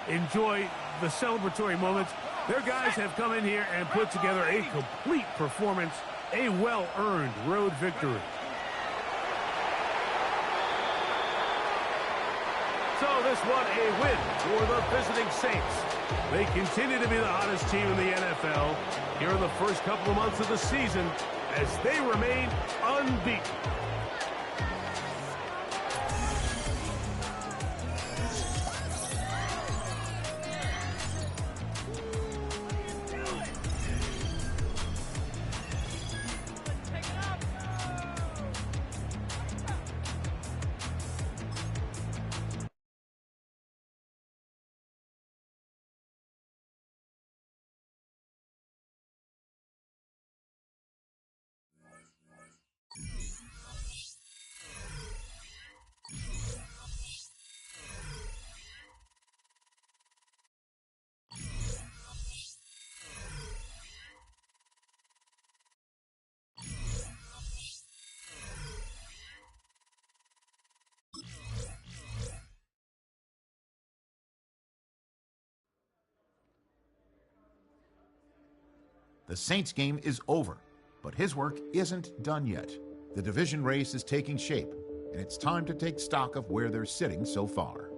enjoy the celebratory moments. Their guys have come in here and put together a complete performance, a well-earned road victory. So this one a win for the visiting Saints. They continue to be the hottest team in the NFL here in the first couple of months of the season as they remain unbeaten. The Saints game is over, but his work isn't done yet. The division race is taking shape, and it's time to take stock of where they're sitting so far.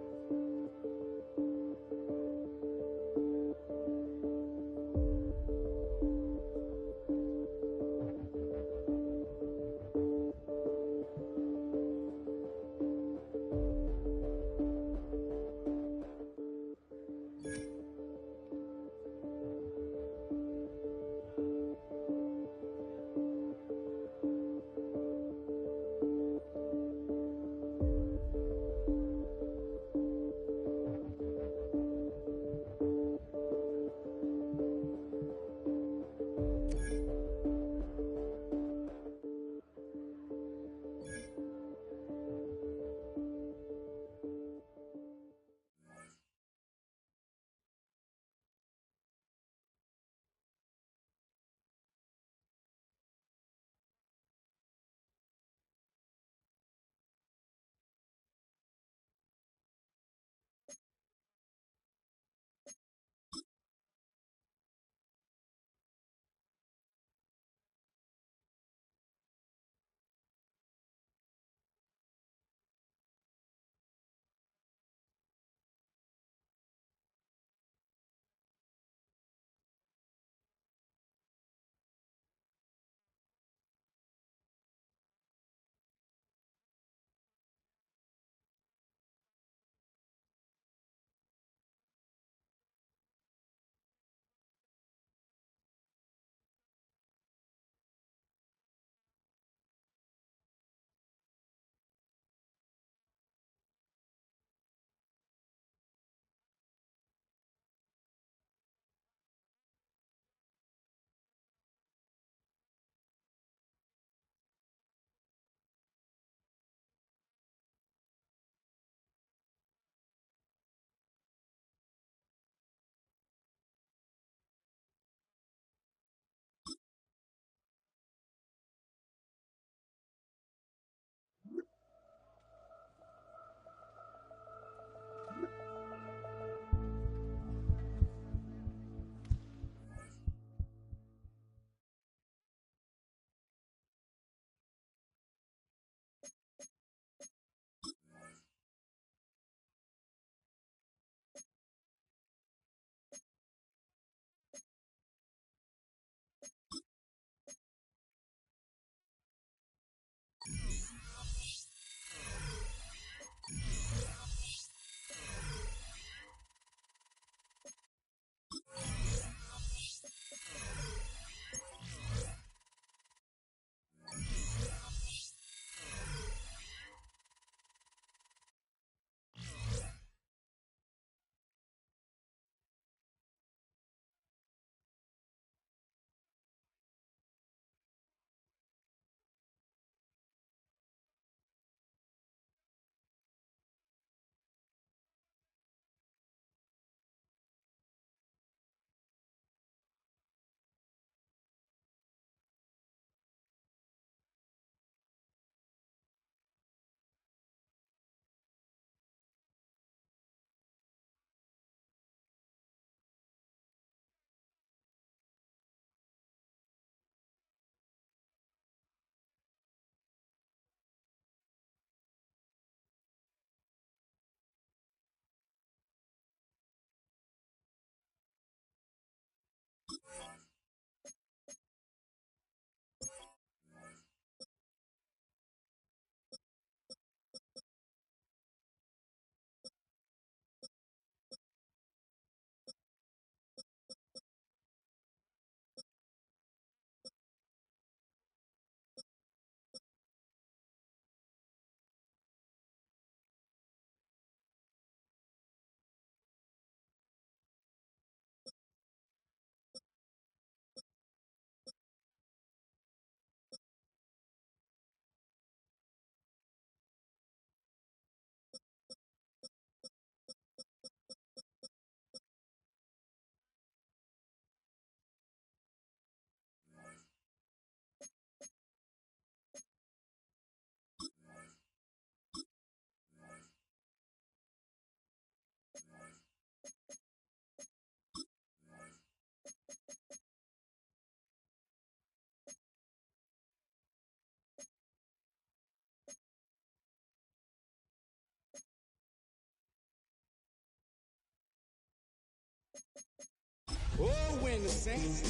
when the saints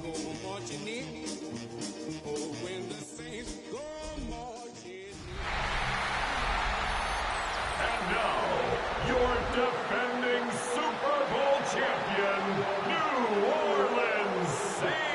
go marching in. Oh, when the saints go marching in. And now, your defending Super Bowl champion, New Orleans Saints.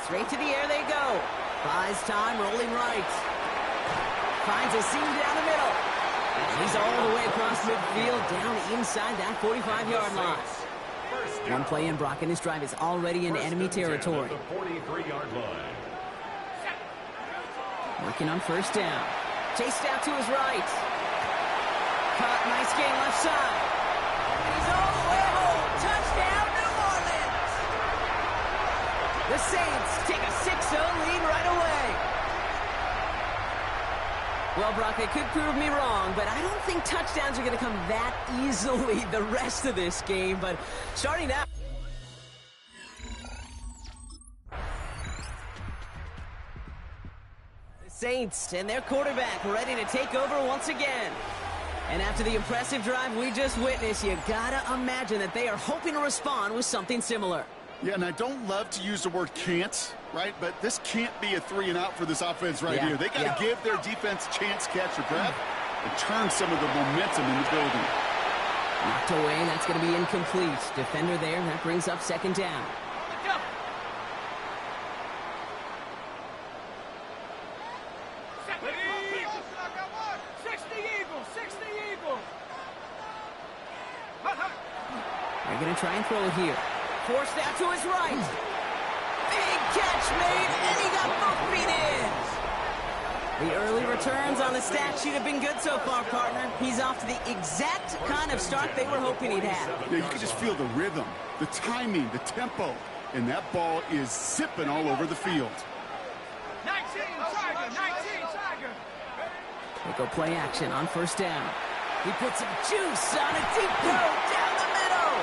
Straight to the air they go. Buys time, rolling right. Finds a seam down the middle. And he's all the way across midfield, down inside that 45-yard line. One play in, Brock, and this drive is already in enemy territory. 43-yard line. Working on first down. Chased out to his right. Caught, nice gain left side. He's all the way home. Touchdown, New Orleans. The Saints take a 6-0 lead right away. Well, Brock, they could prove me wrong, but I don't think touchdowns are going to come that easily the rest of this game. But starting out, the Saints and their quarterback ready to take over once again. And after the impressive drive we just witnessed, you gotta imagine that they are hoping to respond with something similar. Yeah, and I don't love to use the word can't, right? But this can't be a 3-and-out for this offense right here. They got to give their defense a chance to catch their breath and turn some of the momentum in the building. Knocked away, that's going to be incomplete. Defender there, that brings up second down. They're going to try and throw it here. Forced out to his right. Big catch made, and he got both feet in. The early returns on the stat sheet have been good so far, partner. He's off to the exact kind of start they were hoping he'd have. Yeah, you can just feel the rhythm, the timing, the tempo, and that ball is zipping all over the field. 19 Tiger, 19 Tiger. They go play action on first down. He puts some juice on a deep throw down the middle.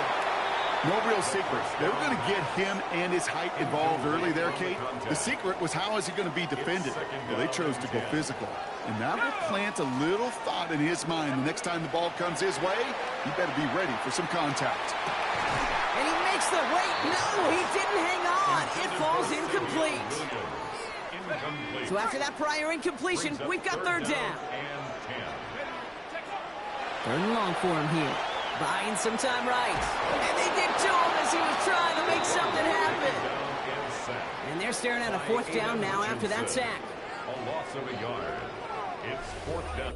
No real secret. They were going to get him and his height involved early there, Kate. The secret was, how is he going to be defended? Well, they chose to go physical. And that will plant a little thought in his mind. The next time the ball comes his way, he better be ready for some contact. And he makes the wait. No, he didn't hang on. It falls incomplete. So after that prior incompletion, we've got third down. Third and long for him here. Buying some time right. And they did to him as he was trying to make something happen. And they're staring at a fourth down now after that sack. A loss of a yard. It's fourth down.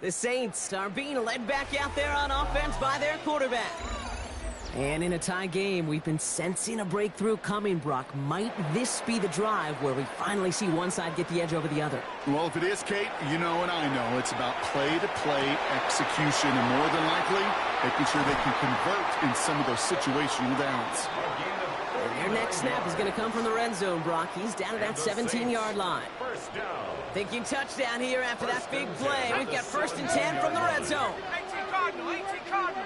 The Saints are being led back out there on offense by their quarterback. And in a tie game, we've been sensing a breakthrough coming, Brock. Might this be the drive where we finally see one side get the edge over the other? Well, if it is, Kate, you know and I know it's about play-to-play execution, and more than likely, making sure they can convert in some of those situational downs. And their next snap is going to come from the red zone, Brock. He's down to that 17-yard line. Thinking touchdown here after that big play. We've got 1st and 10 from the red zone. 18 Cardinal, 18 Cardinal.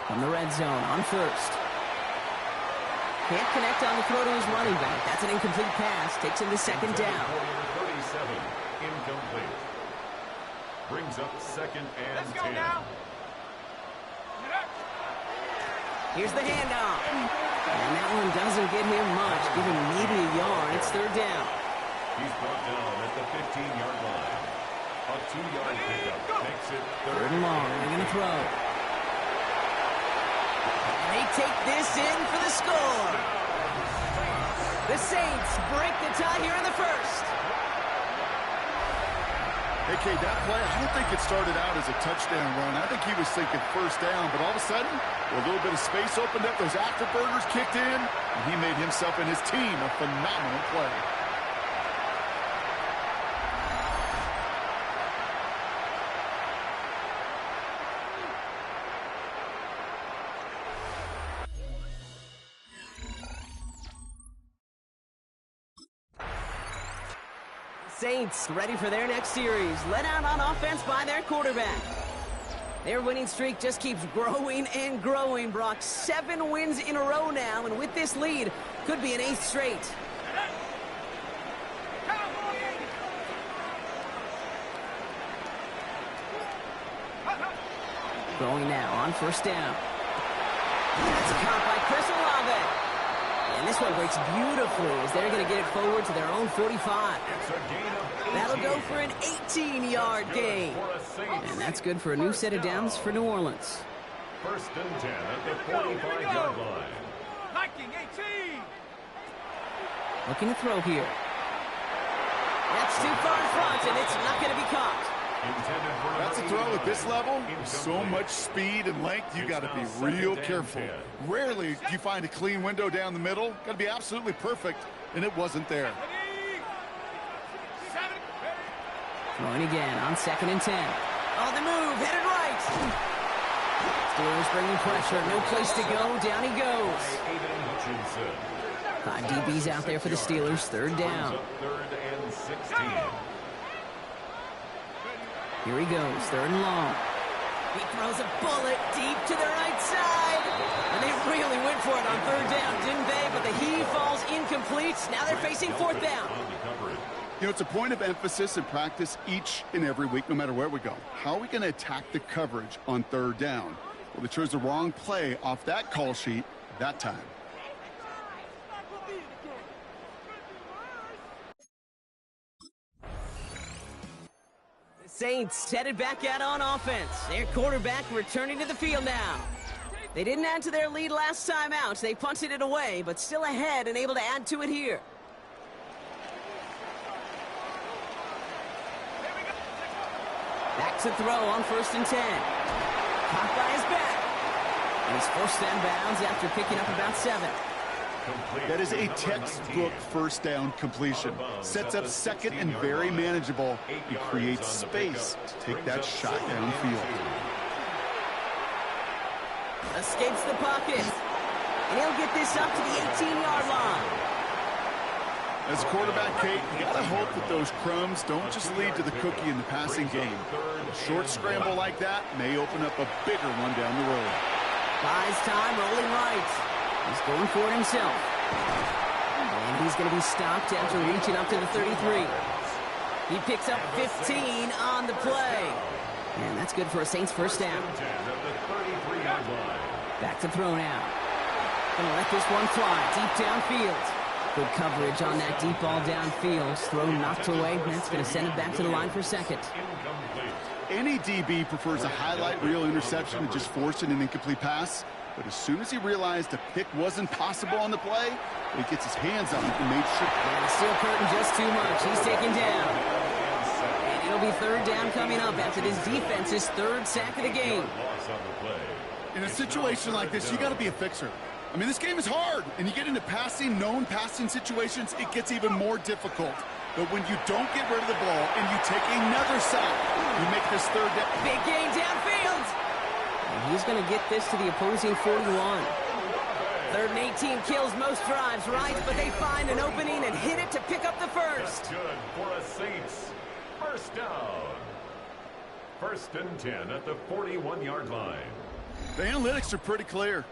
From the red zone on first. Can't connect on the throw to his running back. That's an incomplete pass. Takes him to second down. 37, incomplete. Brings up second and Let's 10. go now. Here's the handoff. And that one doesn't get him much. Give him maybe a yard. It's third down. He's brought down at the 15-yard line. A 2-yard pickup makes it Third and long. They're going to throw. And they take this in for the score. The Saints break the tie here in the first. Hey, Kate, that play, I don't think it started out as a touchdown run. I think he was thinking first down, but all of a sudden, a little bit of space opened up, those afterburners kicked in, and he made himself and his team a phenomenal play. Saints ready for their next series, led out on offense by their quarterback. Their winning streak just keeps growing and growing. Brock, 7 wins in a row now, and with this lead, could be an 8th straight. Throwing now on first down. That's caught by Chris Olave. And this one breaks beautifully as they're going to get it forward to their own 45. That'll go for an 18-yard gain. And that's good for a new set of downs for New Orleans. First and 10 at the 45-yard line. Viking 18. Looking to throw here. That's too far in front, and it's not going to be caught. That's a throw at this level. So much speed and length, you got to be real careful. Rarely do you find a clean window down the middle. Got to be absolutely perfect, and it wasn't there. Throwing again on 2nd and 10. On the move, headed right. Steelers bringing pressure, no place to go, down he goes. 5 DBs out there for the Steelers, 3rd down. Third and 16. Here he goes, 3rd and long. He throws a bullet deep to the right side. And they really went for it on 3rd down, didn't they? But the heave falls incomplete. Now they're facing 4th down. You know, it's a point of emphasis in practice each and every week, no matter where we go. How are we going to attack the coverage on 3rd down? Well, they chose the wrong play off that call sheet that time. Saints headed back out on offense. Their quarterback returning to the field now. They didn't add to their lead last time out. They punted it away, but still ahead and able to add to it here. Back to throw on 1st and 10. Caught by his back. And he's forced down bounds after picking up about 7. That is a textbook first down completion. Sets up 2nd and very manageable. He creates space to take that shot downfield. Escapes the pocket. And he'll get this up to the 18-yard line. As a quarterback, Kate, you got to hope that those crumbs don't just lead to the cookie in the passing game. A short scramble like that may open up a bigger one down the road. Buys time, rolling right. He's going for it himself. And he's going to be stopped after reaching up to the 33. He picks up 15 on the play. And that's good for a Saints first down. Back to throw now. Going to let this one fly deep downfield. Good coverage on that deep ball downfield. Throw knocked away. That's going to send it back to the line for 2nd. Any DB prefers a highlight reel interception to just forcing an incomplete pass. But as soon as he realized a pick wasn't possible on the play, he gets his hands on it and made sure. And the steel curtain just too much. He's taken down. And it'll be 3rd down coming up after this defense's 3rd sack of the game. In a situation like this, you got to be a fixer. I mean, this game is hard, and you get into known passing situations, it gets even more difficult. But when you don't get rid of the ball and you take another sack, you make this 3rd down. Big gain downfield. And he's going to get this to the opposing 41. 3rd and 18 kills most drives, right? But they find an opening and hit it to pick up the first. That's good for a Saints first down. 1st and 10 at the 41-yard line. The analytics are pretty clear.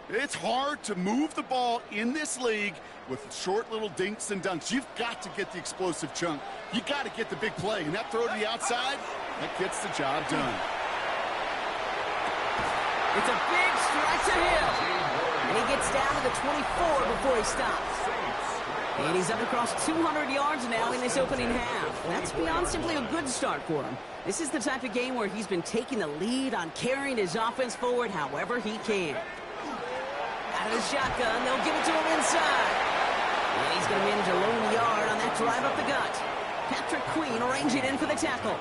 It's hard to move the ball in this league with short little dinks and dunks. You've got to get the explosive chunk. You got to get the big play. And that throw to the outside, that gets the job done. It's a big strike to him. And he gets down to the 24 before he stops. And he's up across 200 yards now in this opening half. That's beyond simply a good start for him. This is the type of game where he's been taking the lead on carrying his offense forward however he can. Out of the shotgun, they'll give it to him inside. And he's going to manage a lone yard on that drive up the gut. Patrick Queen arranging it in for the tackle.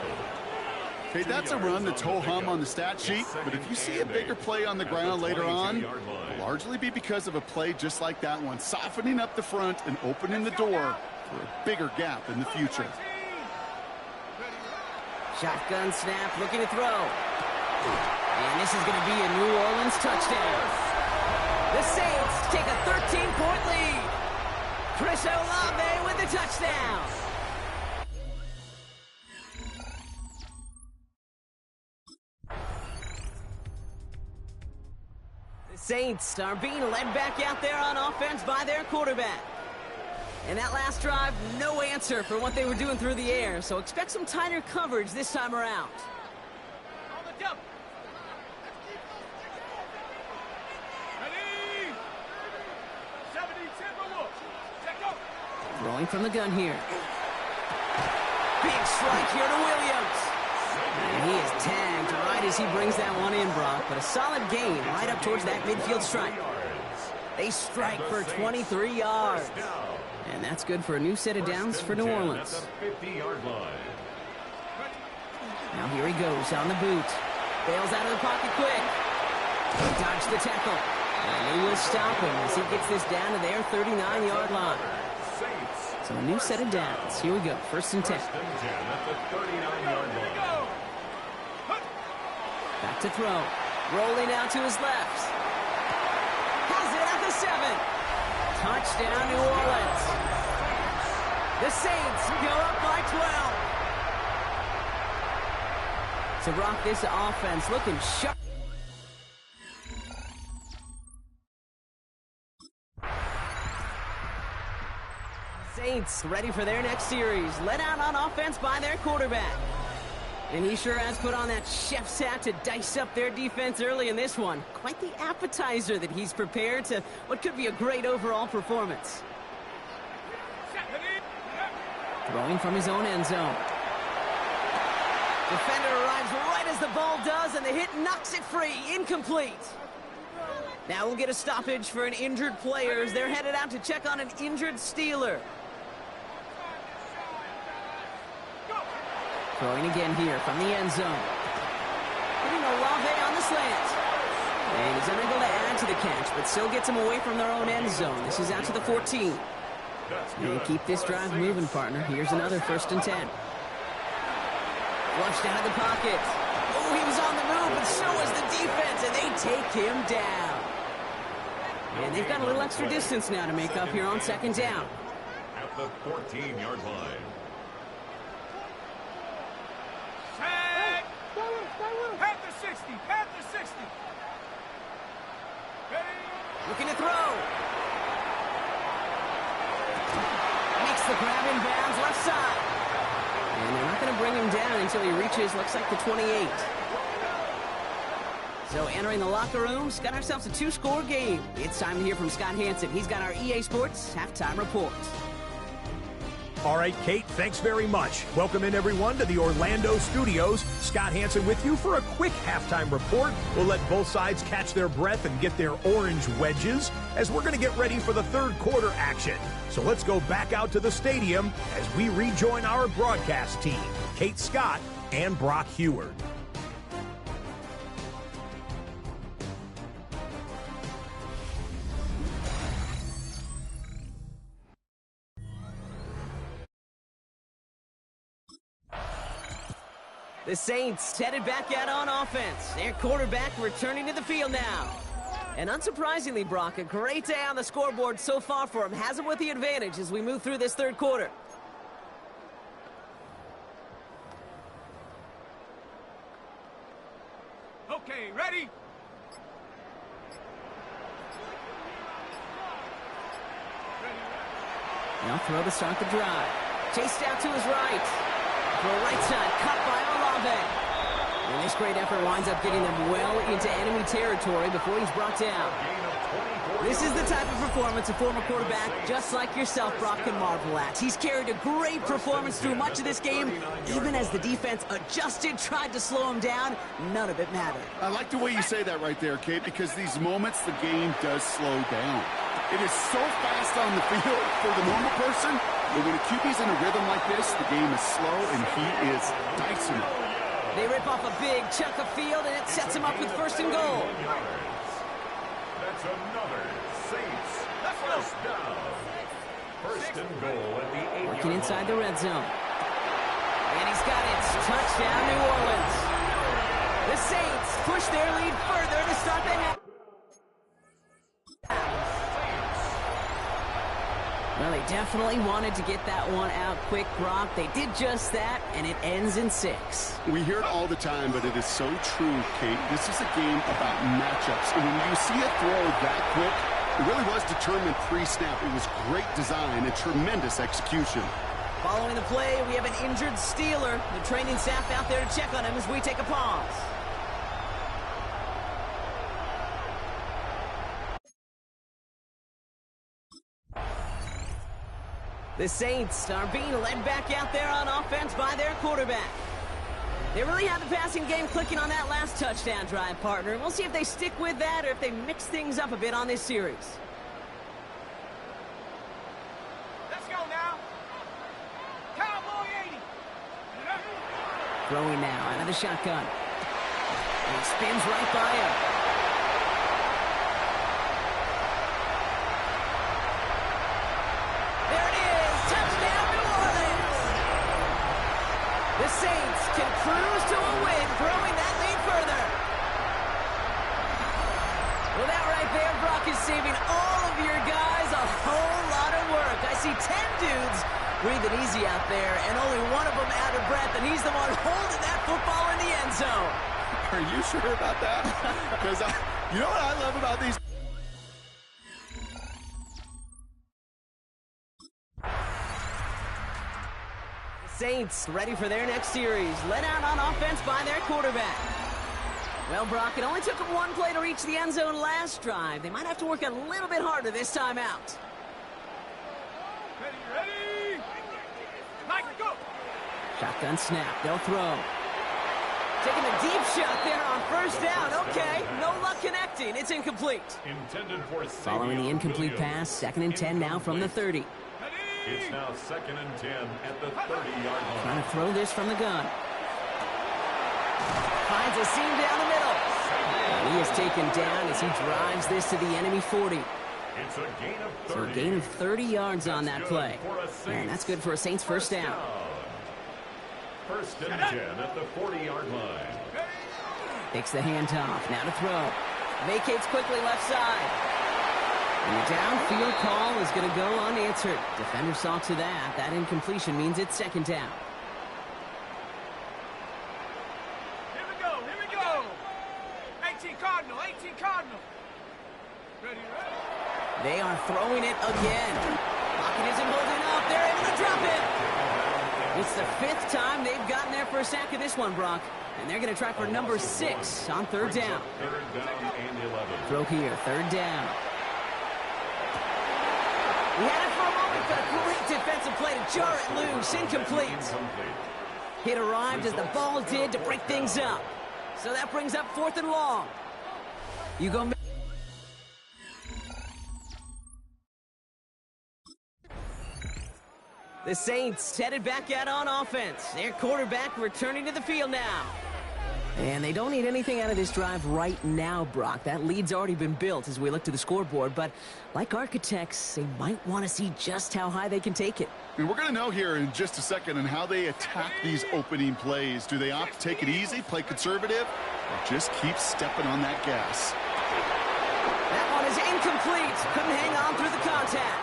Okay, that's a run that's ho-hum on the stat sheet, but if you see a bigger play on the ground later on, it'll largely be because of a play just like that one, softening up the front and opening the door for a bigger gap in the future. Shotgun snap, looking to throw. And this is going to be a New Orleans touchdown. The Saints take a 13-point lead. Chris Olave with the touchdown. The Saints are being led back out there on offense by their quarterback. And that last drive, no answer for what they were doing through the air, so expect some tighter coverage this time around. On the jump. Ready? 70 Timberwolves. Check out. Throwing from the gun here. Big strike here to Williams. And he is tagged right as he brings that one in, Brock, but a solid gain right up towards that midfield strike. They strike for 23 yards. And that's good for a new set of downs for New Orleans. Now here he goes on the boot. Bails out of the pocket quick. He dodged the tackle. And they will stop him as he gets this down to their 39-yard line. So a new set of downs. Here we go. 1st and 10. Back to throw. Rolling out to his left. Has it at the 7. Touchdown, New Orleans. The Saints go up by 12. So, Brock, this offense looking sharp. Saints ready for their next series. Led out on offense by their quarterback. And he sure has put on that chef's hat to dice up their defense early in this one. Quite the appetizer that he's prepared to what could be a great overall performance. Throwing from his own end zone. Defender arrives right as the ball does, and the hit knocks it free. Incomplete. Now we'll get a stoppage for an injured player as they're headed out to check on an injured Steeler. Throwing again here from the end zone. Putting Olave on the slant. And he's unable to add to the catch, but still gets him away from their own end zone. This is out to the 14. And keep this drive moving, partner. Here's another 1st and 10. Flushed out of the pocket. Oh, he was on the move, but so was the defense, and they take him down. And they've got a little extra distance now to make up here on 2nd down. At the 14-yard line. Pat the 60. Pat the 60. Ready? Looking to throw. Makes the grab in bounds left side. And they're not going to bring him down until he reaches, looks like, the 28. So entering the locker rooms, got ourselves a 2-score game. It's time to hear from Scott Hansen. He's got our EA Sports halftime report. All right, Kate, thanks very much. Welcome in, everyone, to the Orlando studios. Scott Hansen with you for a quick halftime report. We'll let both sides catch their breath and get their orange wedges as we're going to get ready for the 3rd quarter action. So let's go back out to the stadium as we rejoin our broadcast team, Kate Scott and Brock Heward. The Saints headed back out on offense. Their quarterback returning to the field now. And unsurprisingly, Brock, a great day on the scoreboard so far for him. Has him with the advantage as we move through this 3rd quarter. Okay, ready? Now throw to start the drive. Chased out to his right. For a right side, cut by Olave. And this great effort winds up getting them well into enemy territory before he's brought down. This is the type of performance a former quarterback just like yourself, Brock, can marvel at. He's carried a great performance through much of this game. Even as the defense adjusted, tried to slow him down, none of it mattered. I like the way you say that right there, Kate, because these moments the game does slow down. It is so fast on the field for the normal person, but when a QB's in a rhythm like this, the game is slow and he is dicing it. They rip off a big chunk of field, and it sets him up with first and goal. That's another Saints first down. First and goal at the 8-yard line. Working inside the red zone. And he's got it. Touchdown, New Orleans. The Saints push their lead further to start the half. Well, they definitely wanted to get that one out quick, Brock. They did just that, and it ends in 6. We hear it all the time, but it is so true, Kate. This is a game about matchups. And when you see a throw that quick, it really was determined pre-snap. It was great design and tremendous execution. Following the play, we have an injured Steeler. The training staff out there to check on him as we take a pause. The Saints are being led back out there on offense by their quarterback. They really had the passing game clicking on that last touchdown drive, partner. We'll see if they stick with that or if they mix things up a bit on this series. Let's go now. Cowboy 80. Throwing now out of the shotgun. And he spins right by him. The Saints can cruise to a win, throwing that lead further. Well, that right there, Brock, is saving all of your guys a whole lot of work. I see 10 dudes breathing easy out there, and only one of them out of breath, and he's the one holding that football in the end zone. Are you sure about that? Because you know what I love about these? Saints ready for their next series, led out on offense by their quarterback. Well, Brock, it only took them one play to reach the end zone last drive. They might have to work a little bit harder this time out. Ready? Mike, go! Shotgun snap, they'll throw. Taking a deep shot there on first down. Okay, no luck connecting. It's incomplete. Intended for following the incomplete pass, 2nd and 10 now from the 30. It's now 2nd and 10 at the 30-yard line. Trying to throw this from the gun. Finds a seam down the middle. And he is taken down as he drives this to the enemy 40. It's a gain of 30. So a gain of 30 yards on that play. And that's good for a Saints first down. 1st and 10 at the 40-yard line. Takes the handoff. Now to throw. Vacates quickly left side. And the downfield call is going to go unanswered. Defender saw to that. That incompletion means it's 2nd down. Here we go. 18 Cardinal. Ready? They are throwing it again. Pocket isn't holding up. They're able to drop it. It's the 5th time they've gotten their first sack of this one, Brock. And they're going to try for number 6 on 3rd down. 3rd down and 11. Throw here, 3rd down. We had it for a moment, but a great defensive play to jar it loose. Incomplete. Hit arrived as the ball did to break things up. So that brings up 4th and long. You go. The Saints headed back out on offense. Their quarterback returning to the field now. And they don't need anything out of this drive right now, Brock. That lead's already been built as we look to the scoreboard. But like architects, they might want to see just how high they can take it. And we're going to know here in just a second on how they attack these opening plays. Do they opt to take it easy, play conservative, or just keep stepping on that gas? That one is incomplete. Couldn't hang on through the contact.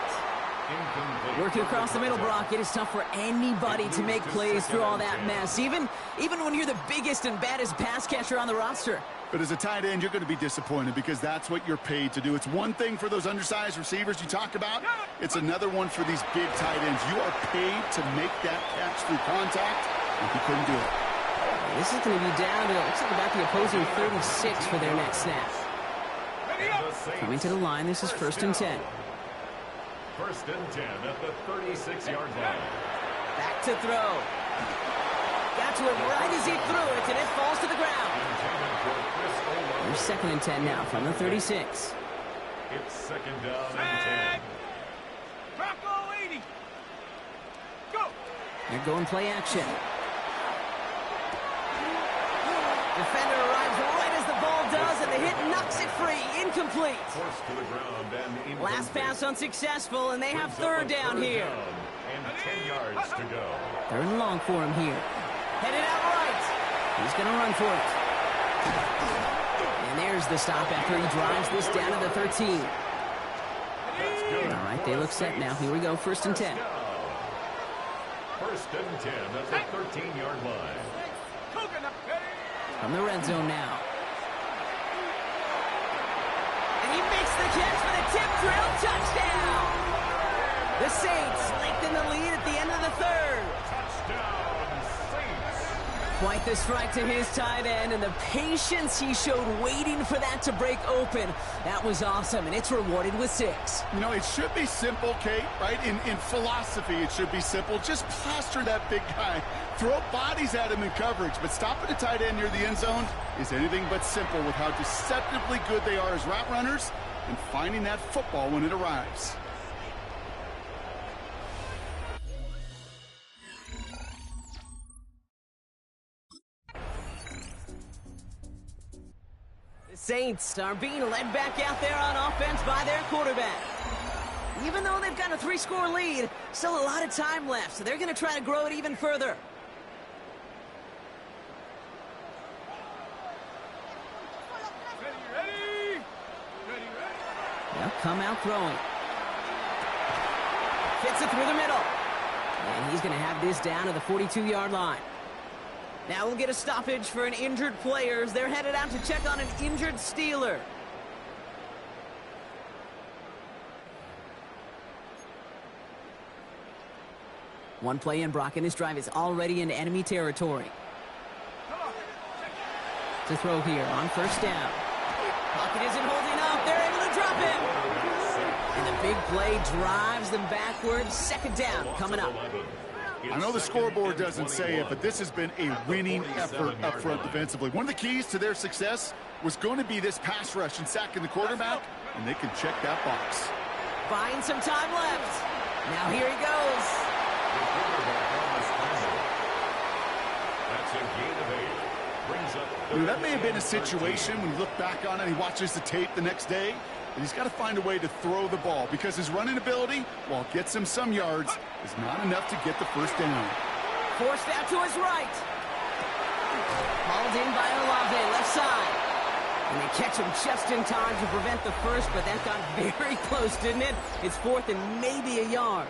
Working across the middle, Brock, it is tough for anybody to make plays through all that mess, even when you're the biggest and baddest pass catcher on the roster. But as a tight end, you're going to be disappointed because that's what you're paid to do. It's one thing for those undersized receivers you talk about. It's another one for these big tight ends. You are paid to make that catch through contact, and he couldn't do it. This is going to be down to, looks like about the opposing 36 for their next snap. Coming to the line, this is 1st and 10. 1st and 10 at the 36-yard line. Back to throw. Got to it right as he threw it, and it falls to the ground. Here's 2nd and 10 now from the 36. It's 2nd down and 10. Bronco 80. Go. They're going play action. Defender arrives right as the ball does, and the hit knocks it free. Incomplete. Forced to the ground and incomplete. Last pass unsuccessful, and they have 3rd down here. And 10 yards to go. 3rd and long for him here. Headed out right. He's going to run for it. And there's the stop after he drives this down to the 13. All right, they look set now. Here we go, 1st and 10. 1st and 10 at the 13-yard line. From the red zone now. And he makes the catch for the tip drill touchdown. The Saints lengthen the lead at the end of the 3rd. Touchdown, Saints. Quite the strike to his tight end, and the patience he showed waiting for that to break open. That was awesome, and it's rewarded with 6. You know, it should be simple, Kate, right? In philosophy, it should be simple. Just plaster that big guy. Throw bodies at him in coverage, but stopping a tight end near the end zone is anything but simple with how deceptively good they are as route runners and finding that football when it arrives. The Saints are being led back out there on offense by their quarterback. Even though they've got a 3-score lead, still a lot of time left, so they're going to try to grow it even further. They'll come out throwing. Fits it through the middle. And he's going to have this down to the 42-yard line. Now we'll get a stoppage for an injured player as they're headed out to check on an injured Steeler. One play in, Brock, and his drive is already in enemy territory. To throw here on 1st down. Pocket isn't holding up. They're able to drop him. And the big play drives them backwards. 2nd down coming up. I know the scoreboard doesn't say it, but this has been a winning effort up front defensively. One of the keys to their success was going to be this pass rush and sacking the quarterback, and they can check that box. Buying some time left. Now here he goes. That's a gain of 8. Brings up that may have been a situation when you look back on it and he watches the tape the next day, but he's got to find a way to throw the ball because his running ability, while it gets him some yards, is not enough to get the 1st down. Forced out to his right. Hauled in by Olave, left side. And they catch him just in time to prevent the 1st, but that got very close, didn't it? It's 4th and maybe a yard.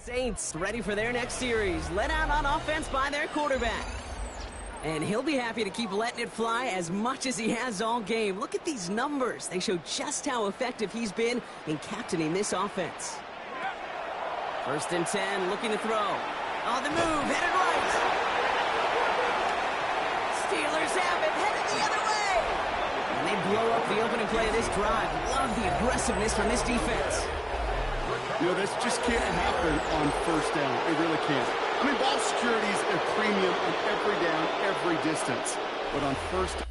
Saints ready for their next series. Let out on offense by their quarterback. And he'll be happy to keep letting it fly as much as he has all game. Look at these numbers. They show just how effective he's been in captaining this offense. 1st and 10, looking to throw. On the move, headed right. Steelers have it, headed the other way. And they blow up the opening play of this drive. Love the aggressiveness from this defense. You know, this just can't happen on 1st down. It really can't. I mean, ball security is a premium on every down, every distance. But on 1st down,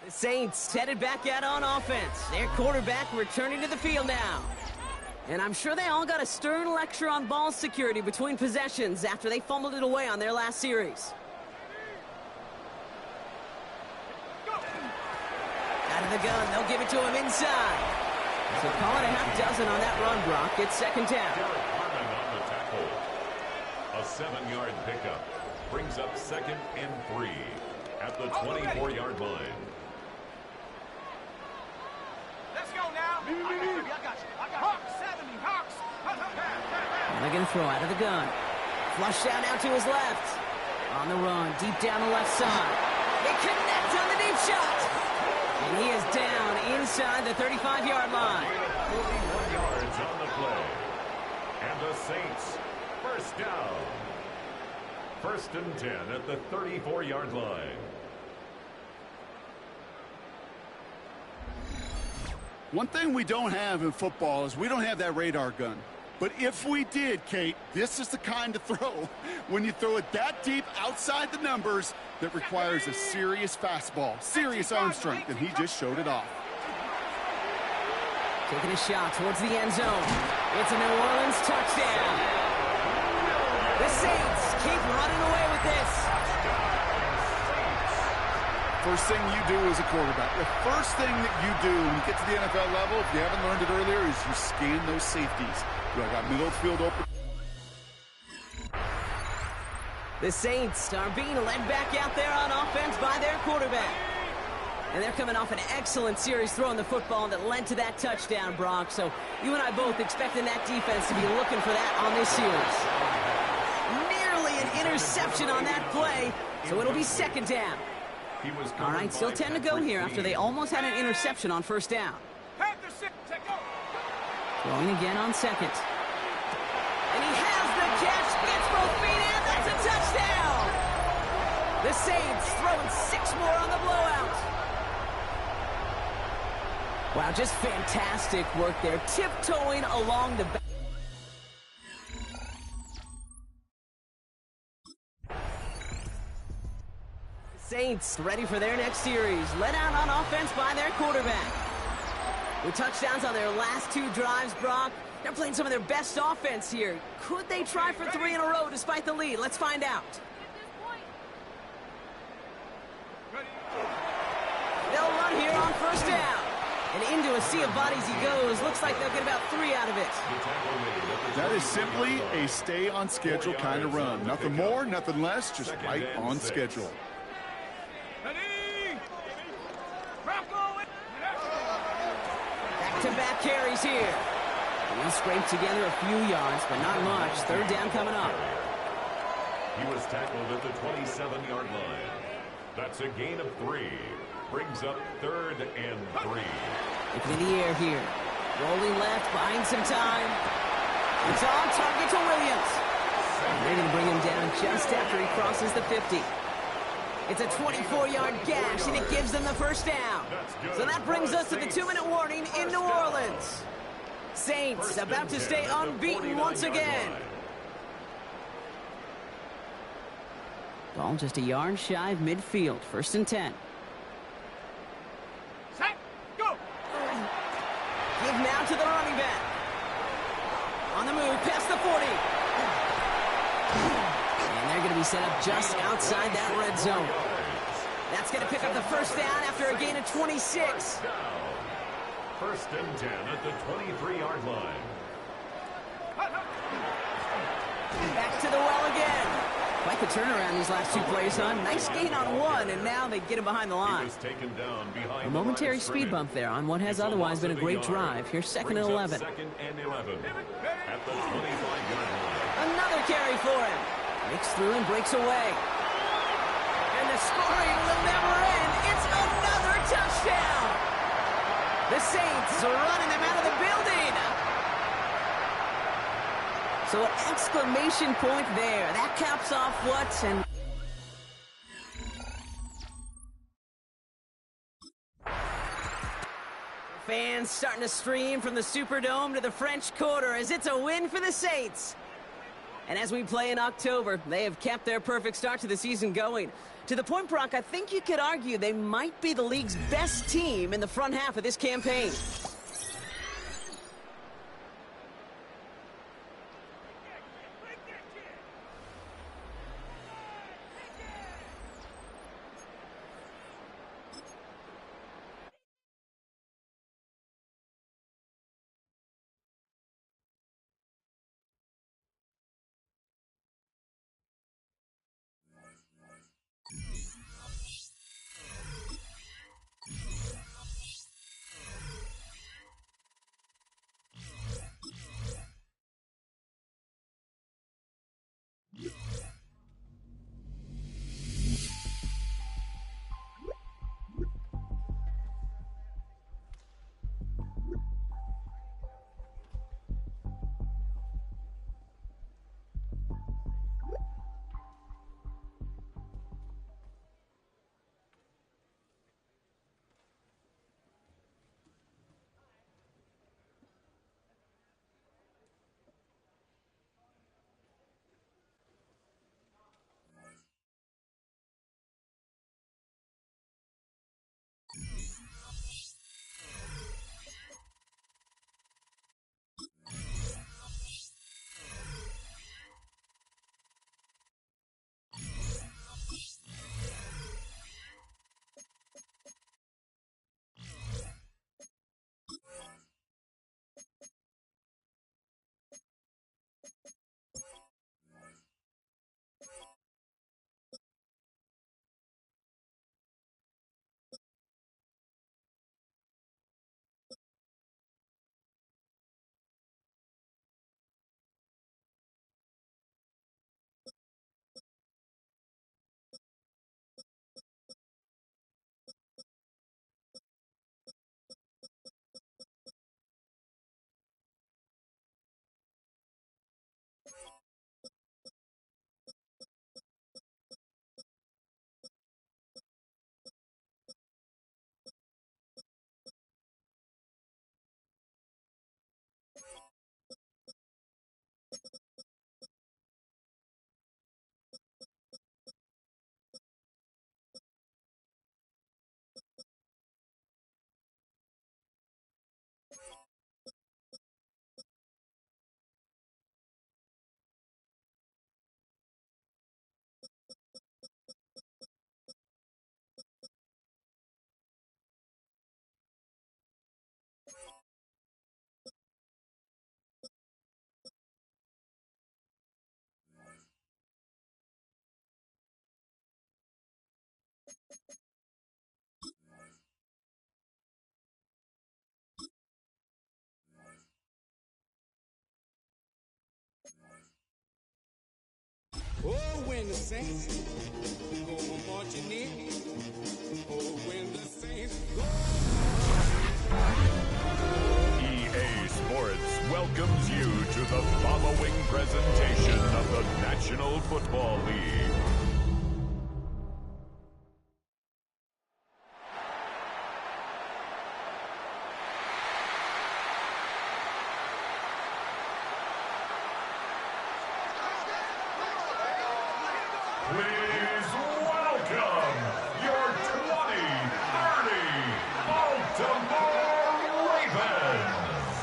the Saints headed back out on offense. Their quarterback returning to the field now. And I'm sure they all got a stern lecture on ball security between possessions after they fumbled it away on their last series. Out of the gun, they'll give it to him inside. So call it a half dozen on that run, Brock. It's 2nd down. Harmon on the tackle. A 7-yard pickup brings up 2nd and 3 at the 24-yard line. Let's go now. I got you. Hawks, 70, Hawks. And they're going to throw out of the gun. Flush down now to his left. On the run, deep down the left side. They connect on the deep shot. And he is down inside the 35-yard line. 41 yards on the play. And the Saints, first down. First and 10 at the 34-yard line. One thing we don't have in football is we don't have that radar gun. But if we did, Kate, this is the kind of throw, when you throw it that deep outside the numbers, that requires a serious fastball, serious arm strength, and he just showed it off. Taking a shot towards the end zone. It's a New Orleans touchdown. The Saints keep running away with this. First thing you do as a quarterback, the first thing that you do when you get to the NFL level, if you haven't learned it earlier, is you scan those safeties. I got middle field open. The Saints are being led back out there on offense by their quarterback. And they're coming off an excellent series throwing the football that led to that touchdown, Brock. So you and I both expecting that defense to be looking for that on this series. Nearly an interception on that play, so it'll be second down. All right, still 10 to go here after they almost had an interception on first down. Throwing again on second. And he has the catch, gets both feet in, that's a touchdown! The Saints throwing 6 more on the blowout. Wow, just fantastic work there, tiptoeing along the back. Saints ready for their next series, led out on offense by their quarterback. With touchdowns on their last 2 drives, Brock, they're playing some of their best offense here. Could they try for 3 in a row despite the lead? Let's find out. They'll run here on first down. And into a sea of bodies he goes. Looks like they'll get about 3 out of it. That is simply a stay on schedule kind of run. Nothing more, nothing less, just right on schedule. Back-to-back carries here. He'll scrape together a few yards, but not much. Third down coming up. He was tackled at the 27-yard line. That's a gain of 3. Brings up third and 3. Looking in the air here. Rolling left, buying some time. It's on target to Williams. And they're going to bring him down just after he crosses the 50. It's a 24-yard gash, and it gives them the first down. So that brings us to the 2-minute warning in New Orleans. Saints about to stay unbeaten once again. Ball just a yard shy of midfield. First and 10. Set, go! Give now to the running back. On the move, past the 40. And they're going to be set up just outside that red zone. That's going to pick up the first down after a gain of 26. First and 10 at the 23-yard line. Back to the well again. Quite the turnaround these last 2 plays, huh? Nice gain on 1, and now they get him behind the line. A momentary speed bump there on what has otherwise been a great drive. Here's second and 11. Second and 11 at the 25-yard line. Another carry for him. Breaks through and breaks away. And the scoring will never end. It's another touchdown. The Saints are running them out of the building. So an exclamation point there. That caps off what? And fans starting to stream from the Superdome to the French Quarter as it's a win for the Saints. And as we play in October, they have kept their perfect start to the season going. To the point, Brock, I think you could argue they might be the league's best team in the front half of this campaign. saints go marching in. Oh, when the saints go. EA Sports welcomes you to the following presentation of the National Football League. Please welcome your 2030 Baltimore Ravens.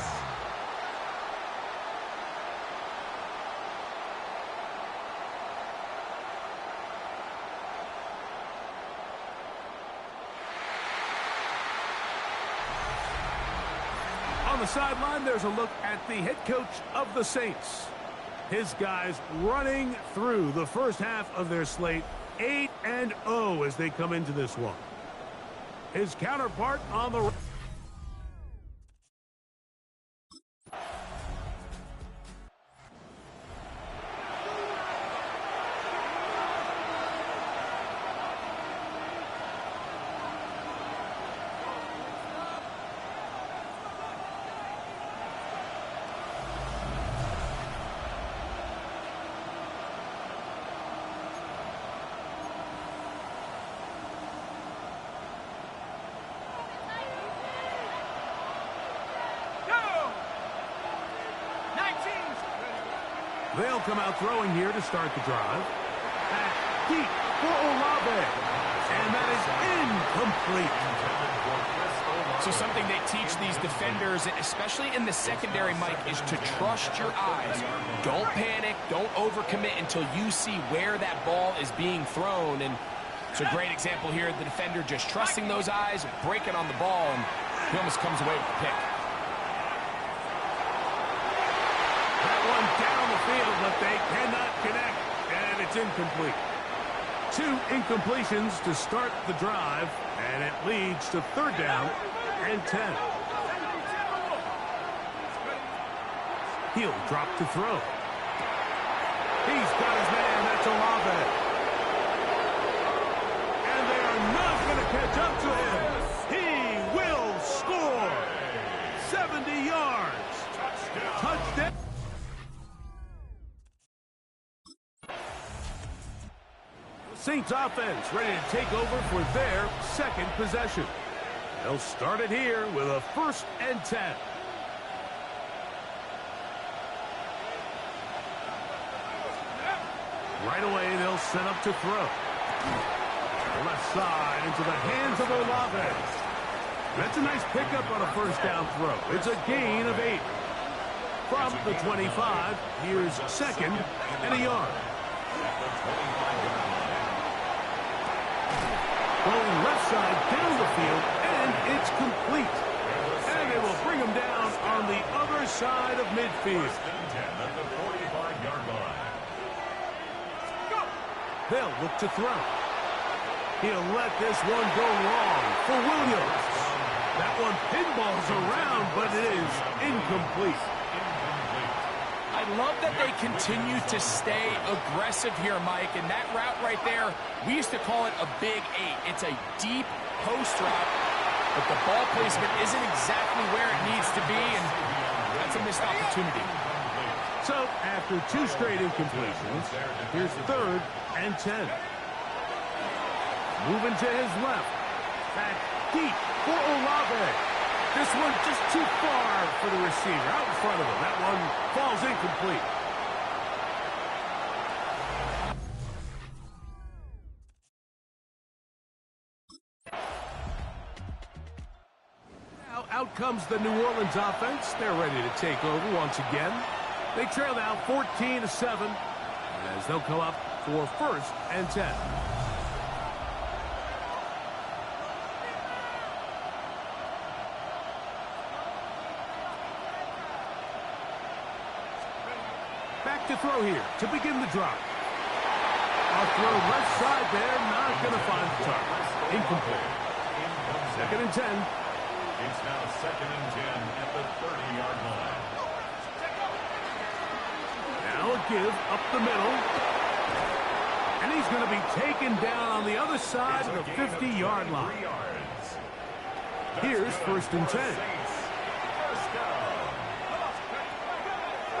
On the sideline, there's a look at the head coach of the Saints. His guys running through the first half of their slate, 8-0 as they come into this one. His counterpart on the... They'll come out throwing here to start the drive. Back deep for Olave. And that is incomplete. So something they teach these defenders, especially in the secondary, Mike, is to trust your eyes. Don't panic. Don't overcommit until you see where that ball is being thrown. And it's a great example here. The defender just trusting those eyes, breaking on the ball, and he almost comes away with the pick. Down the field, but they cannot connect, and it's incomplete. 2 incompletions to start the drive, and it leads to 3rd down and 10. He'll drop to throw. He's got his man, that's Olave. And they are not going to catch up to him. He will score. 70 yards. Touchdown. Saints offense ready to take over for their 2nd possession. They'll start it here with a 1st and 10. Right away, they'll set up to throw. Left side into the hands of Olave. That's a nice pickup on a 1st down throw. It's a gain of 8. From the 25, here's 2nd and a yard. Going left side down the field, and it's complete. And they will bring him down on the other side of midfield. At the 45-yard line. They'll look to throw. He'll let this one go long for Williams. That one pinballs around, but it is incomplete. I love that they continue to stay aggressive here, Mike, and that route right there, we used to call it a big 8. It's a deep post route, but the ball placement isn't exactly where it needs to be, and that's a missed opportunity. So, after 2 straight incompletions, here's 3rd and 10. Moving to his left. Back deep for Olave. This one just too far for the receiver. Out in front of him. That one falls incomplete. Now out comes the New Orleans offense. They're ready to take over once again. They trail now 14-7 as they'll come up for 1st and 10. Back to throw here to begin the drive. A throw left side there, not going to find the target. Incomplete. 2nd and 10. It's now 2nd and 10 at the 30-yard line. Now a give up the middle. And he's going to be taken down on the other side of the 50-yard line. Here's 1st and 10.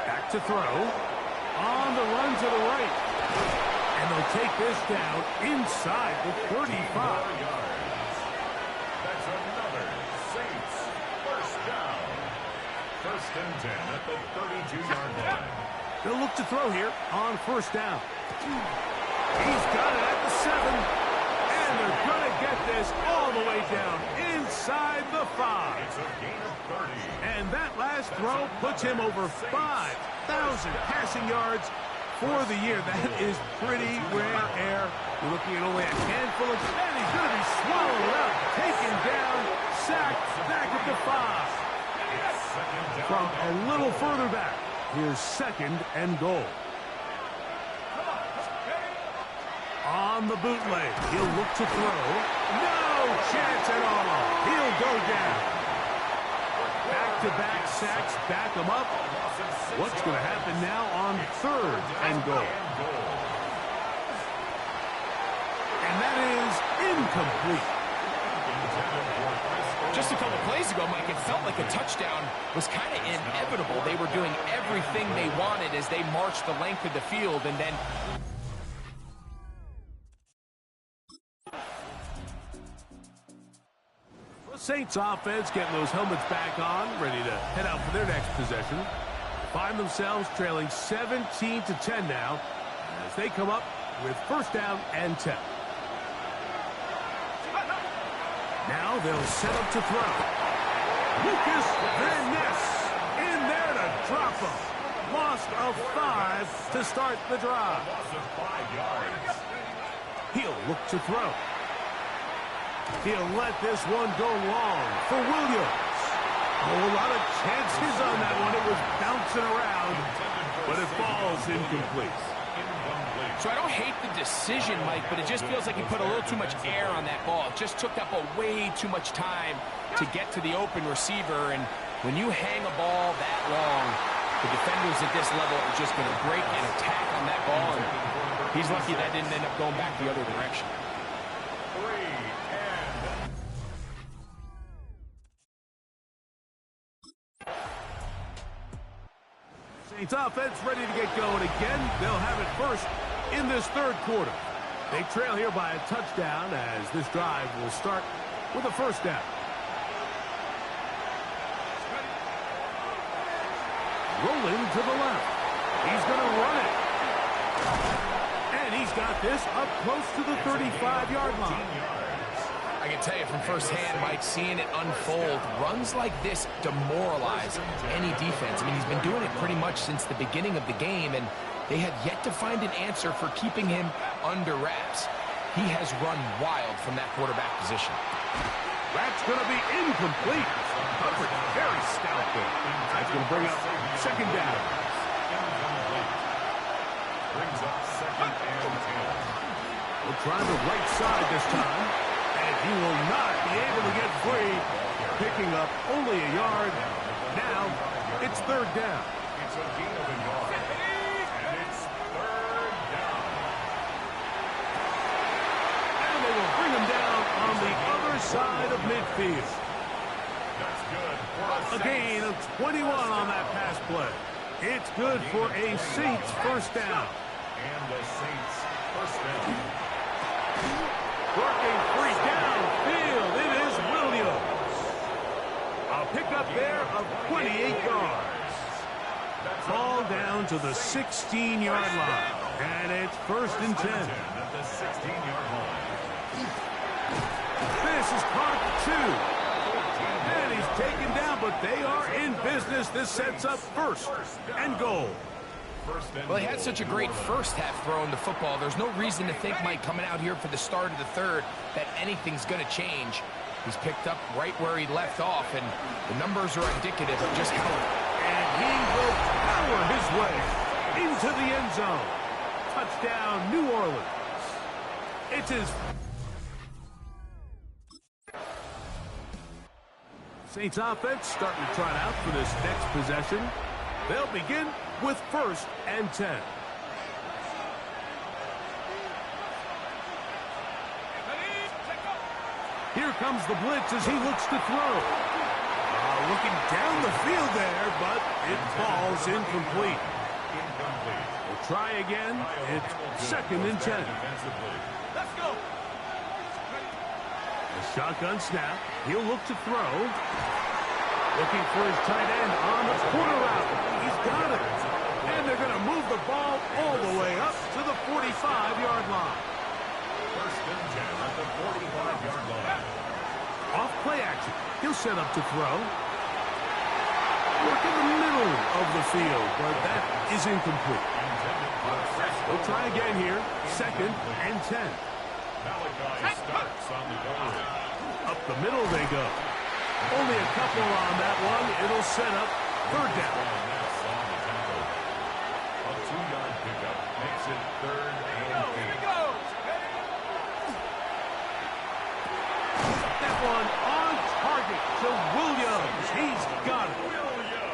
Back to throw. On the run to the right. And they'll take this down inside the 35. That's another Saints first down. 1st and 10 at the 32-yard line. They'll look to throw here on 1st down. He's got it at the 7. And they're going to get this all the way down inside the 5. It's a gain of 30. And that last throw puts him over 5,000 passing yards for the year. That is pretty rare air. You're looking at only a handful of... And he's going to be swallowed up, taken down, sacked, back at the 5. From a little further back, here's 2nd and goal. On the bootleg, he'll look to throw. No chance at all. He'll go down. Back-to-back sacks back him up. What's going to happen now on 3rd and goal? And that is incomplete. Just a couple plays ago, Mike, it felt like a touchdown was kind of inevitable. They were doing everything they wanted as they marched the length of the field, and then... Saints offense getting those helmets back on, ready to head out for their next possession. Find themselves trailing 17-10 now as they come up with 1st down and 10. Now they'll set up to throw. Lucas Van Ness in there to drop him. Loss of 5 to start the drive. Loss of 5 yards. He'll look to throw. He'll let this one go long for Williams. A whole lot of chances on that one. It was bouncing around, but it falls incomplete. So I don't hate the decision, Mike, but it just feels like he put a little too much air on that ball. It just took up way too much time to get to the open receiver, and when you hang a ball that long, the defenders at this level are just going to break and attack on that ball, and he's lucky that didn't end up going back the other direction. Saints offense ready to get going again. They'll have it first in this 3rd quarter. They trail here by a touchdown as this drive will start with a 1st down. Rolling to the left. He's going to run it. And he's got this up close to the 35-yard line. I can tell you from firsthand, Mike, seeing it unfold, runs like this demoralize any defense. I mean, he's been doing it pretty much since the beginning of the game, and they have yet to find an answer for keeping him under wraps. He has run wild from that quarterback position. That's going to be incomplete. Covered very stout there. That's going to bring up 2nd down. Brings up 2nd and 10. We'll try the right side this time. And he will not be able to get free, picking up only a yard. Now, it's 3rd down. It's a gain of a yard. And it's 3rd down. And they will bring him down on the other side of midfield. That's good. A gain of 21 on that pass play. It's good for a Saints 1st down. And the Saints 1st down. Working free downfield, it is Williams. A pickup there of 28 yards. Ball down to the 16-yard line. And it's 1st and 10. At the 16-yard line. This is caught 2. And he's taken down, but they are in business. This sets up 1st and goal. Well, he had such a great first half throwing the football. There's no reason to think, Mike, coming out here for the start of the 3rd, that anything's going to change. He's picked up right where he left off, and the numbers are indicative of just how... And he will power his way into the end zone. Touchdown, New Orleans. It's his... Saints offense starting to trot out for this next possession. They'll begin with 1st and 10. comes the blitz as he looks to throw. Looking down the field there, but it falls incomplete. We'll try again. It's 2nd and 10. Let's go. A shotgun snap. He'll look to throw. Looking for his tight end on the corner route. He's got it. And they're going to move the ball all the way up to the 45-yard line. 1st and 10 at the 45-yard line. Off play action. He'll set up to throw. Work in the middle of the field, but that is incomplete. We'll try again here. 2nd and 10. Malachi starts on the goal. Up the middle they go. Only a couple on that one. It'll set up 3rd down. A 2-yard pickup makes it 3rd and 8. Here we go. That one on target to Williams. He's got it.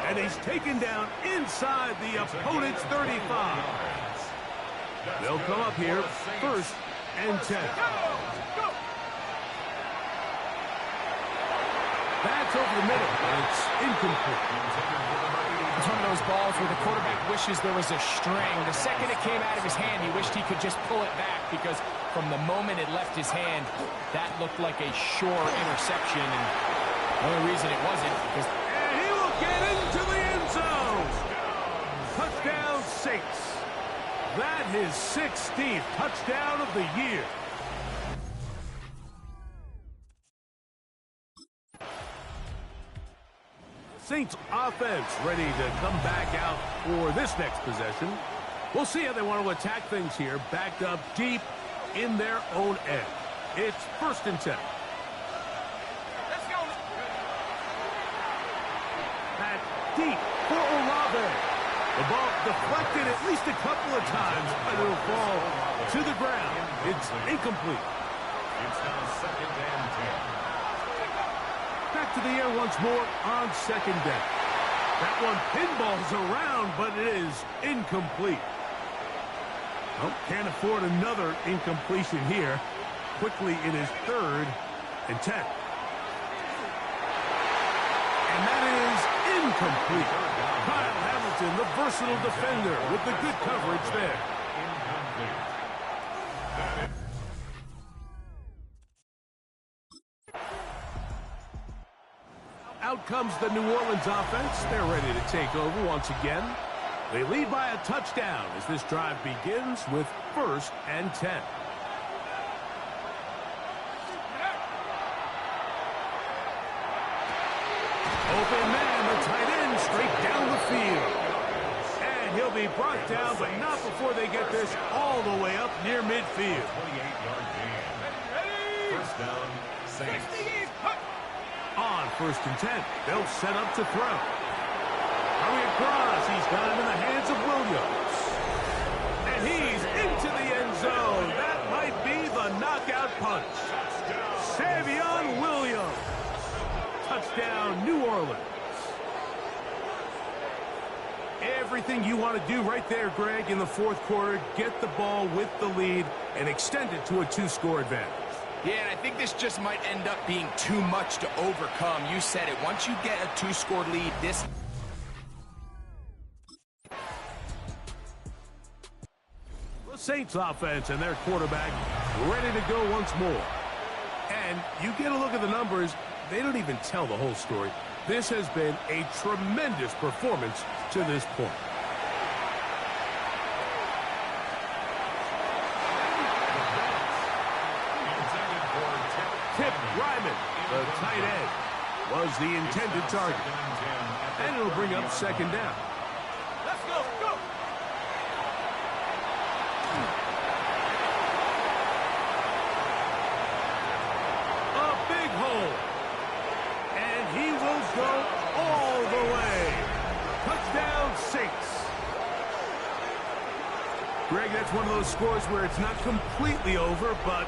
And he's taken down inside the opponent's 35. They'll come up here 1st and 10. That's over the middle, but it's incomplete. It's one of those balls where the quarterback wishes there was a string. The second it came out of his hand, he wished he could just pull it back because from the moment it left his hand, that looked like a sure interception. And the only reason it wasn't because... And he will get into the end zone. Touchdown Saints. That is 16th touchdown of the year. Saints offense ready to come back out for this next possession. We'll see how they want to attack things here, backed up deep in their own end. It's 1st and 10. Let's go. Back deep for Olave. The ball deflected at least a couple of times, but it'll fall to the ground. It's incomplete. It's now 2nd and 10. Back to the air once more on 2nd down. That one pinballs around, but it is incomplete. Oh, can't afford another incompletion here. Quickly in his 3rd and 10. And that is incomplete. Kyle Hamilton, the versatile defender, with the good coverage there. Out comes the New Orleans offense. They're ready to take over once again. They lead by a touchdown as this drive begins with 1st and 10. Open man, the tight end, straight down the field. And he'll be brought down, but not before they get this all the way up near midfield. 28-yard gain. 1st down, Saints. On 1st and 10, they'll set up to throw. Hurry across, he's got it in the hands of Williams. And he's into the end zone. That might be the knockout punch. Savion Williams. Touchdown, New Orleans. Everything you want to do right there, Greg, in the 4th quarter. Get the ball with the lead and extend it to a 2-score advantage. Yeah, and I think this just might end up being too much to overcome. You said it. Once you get a 2-score lead, this... The Saints offense and their quarterback ready to go once more. And you get a look at the numbers, they don't even tell the whole story. This has been a tremendous performance to this point. Tip Ryman, the tight end, was the intended target. And it'll bring up 2nd down. Let's go. Go. A big hole. And he will go all the way. Touchdown Saints. Greg, that's one of those scores where it's not completely over, but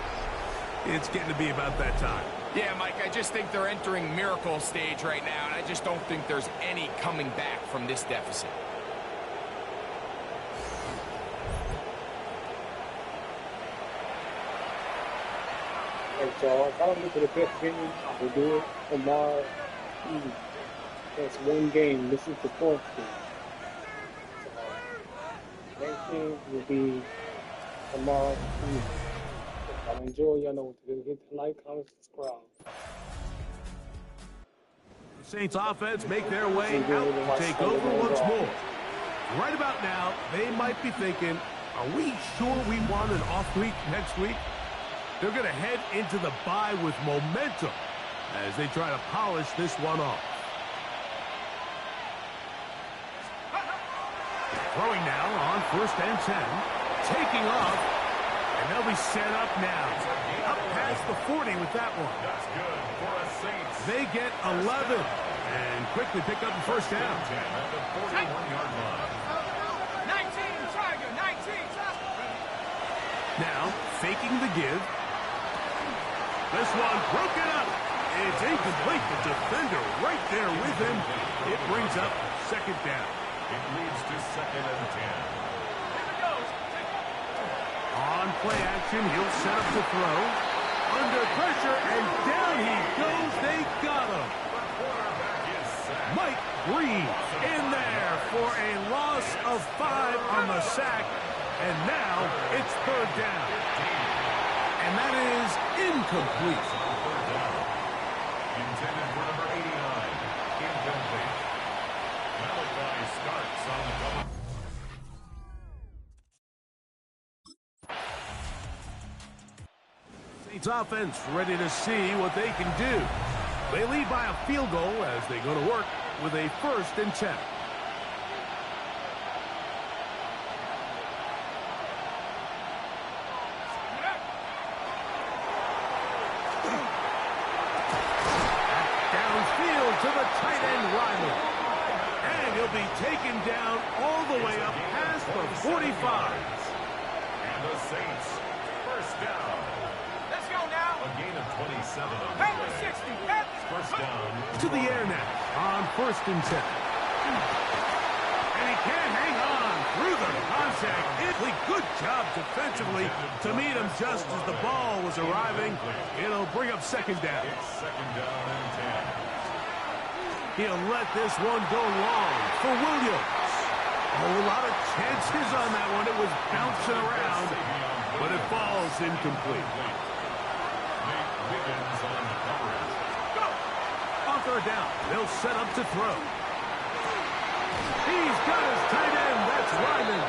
it's getting to be about that time. Yeah, Mike, I just think they're entering miracle stage right now, and I just don't think there's any coming back from this deficit. So if I don't get to the fifth game, I will do it tomorrow evening. That's one game. This is the fourth game. So next game will be tomorrow evening. If y'all enjoy, y'all know what to do. Hit the like, comment, subscribe. The Saints offense make their way out to take over once more. Right about now, they might be thinking, are we sure we want an off week next week? They're going to head into the bye with momentum as they try to polish this one off. Throwing now on 1st and 10. Taking off. And they'll be set up now. Up past the 40 with that one. That's good for a Saints. They get 11 and quickly pick up the first down. At the 41-yard line. 19, Tiger, 19. Now, faking the give. This one broken up. It's incomplete. The defender right there with him. It brings up second down. It leads to 2nd and 10. On play action, he'll set up to throw. Under pressure, and down he goes. They got him. Mike Reed in there for a loss of 5 on the sack. And now it's 3rd down. And that is incomplete. Intended for number 89. Incomplete. Malachi starts on the cover. Saints offense ready to see what they can do. They lead by a field goal as they go to work with a 1st and 10. Downfield to the tight end, Ryman. And he'll be taken down all the way up past the 45. And the Saints, 1st down. Let's go now. A gain of 27 on the Panthers play. 60. Panthers. 1st down. To the air now on 1st and 10. And he can't hang on through the contact. Italy, good job defensively to meet him just as the ball was arriving. It'll bring up 2nd down. It's 2nd down and 10. He'll let this one go long for Williams. A lot of chances on that one. It was bouncing around, but it falls incomplete. Nate Wiggins on the coverage. On 3rd down, they'll set up to throw. He's got his tight end. That's Ryman.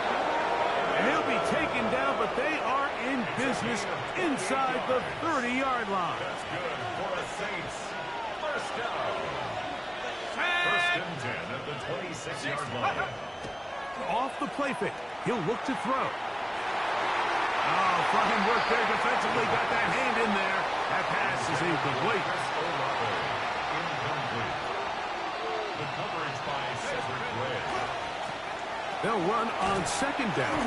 And he'll be taken down, but they are in business inside the 30-yard line. That's good for a Saints. 1st down. 1st and 10 at the 26-yard line. Off the play fake. He'll look to throw. Oh, fine work there defensively. Got that hand in there. That pass is incomplete. Incomplete. The coverage by Cedric Gray. They'll run on 2nd down.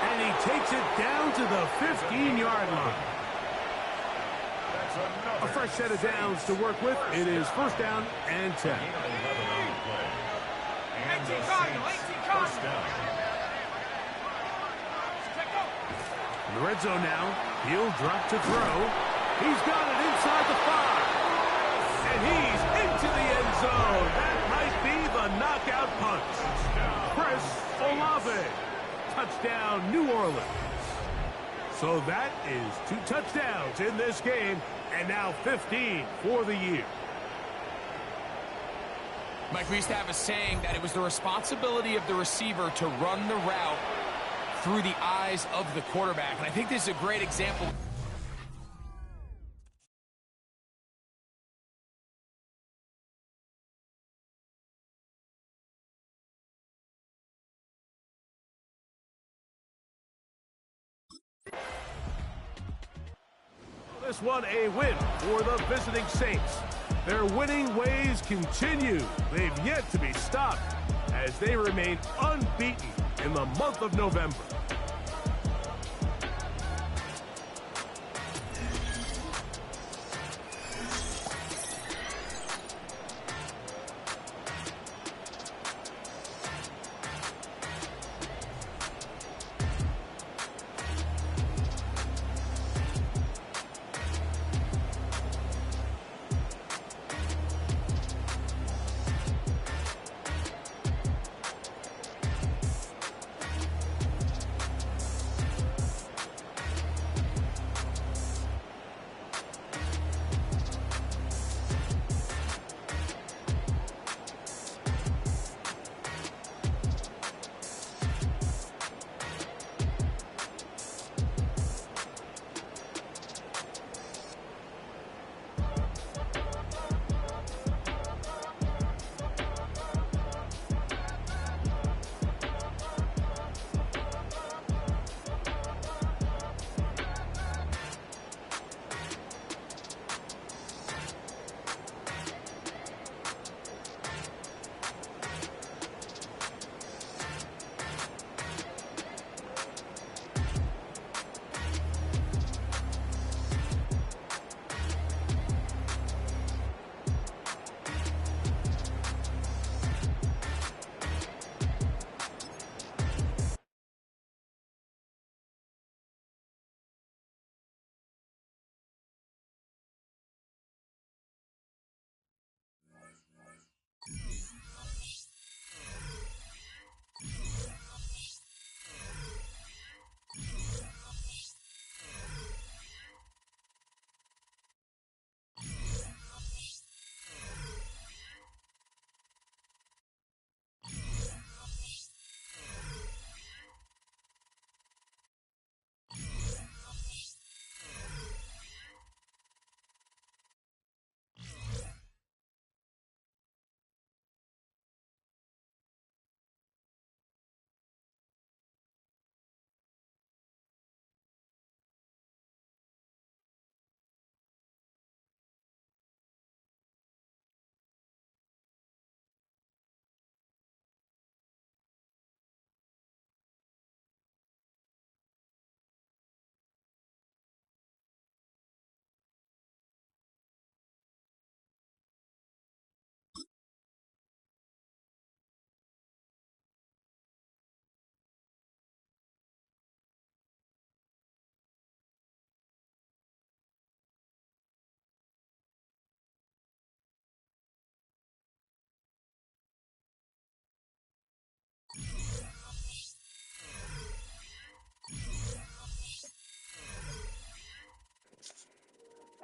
And he takes it down to the 15-yard line. A fresh set of downs to work with. It is 1st down and 10. 18 Cardinal. 18 Cardinal. In the red zone now. He'll drop to throw. He's got it inside the 5. And he's into the end zone. That might be the knockout punch. Chris Olave. Touchdown, New Orleans. So that is 2 touchdowns in this game, and now 15 for the year. Mike, we used to have a saying that it was the responsibility of the receiver to run the route through the eyes of the quarterback. And I think this is a great example. This one a win for the visiting Saints. Their winning ways continue. They've yet to be stopped as they remain unbeaten in the month of November.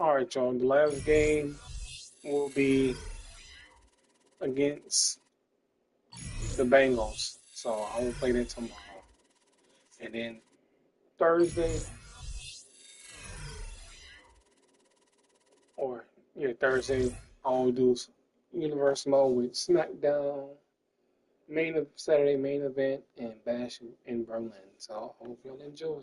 All right, y'all. The last game will be against the Bengals. So I will play that tomorrow. And then Thursday, or yeah, Thursday, I will do Universe Mode with SmackDown, Saturday main event, and Bash in Berlin. So I hope y'all enjoy.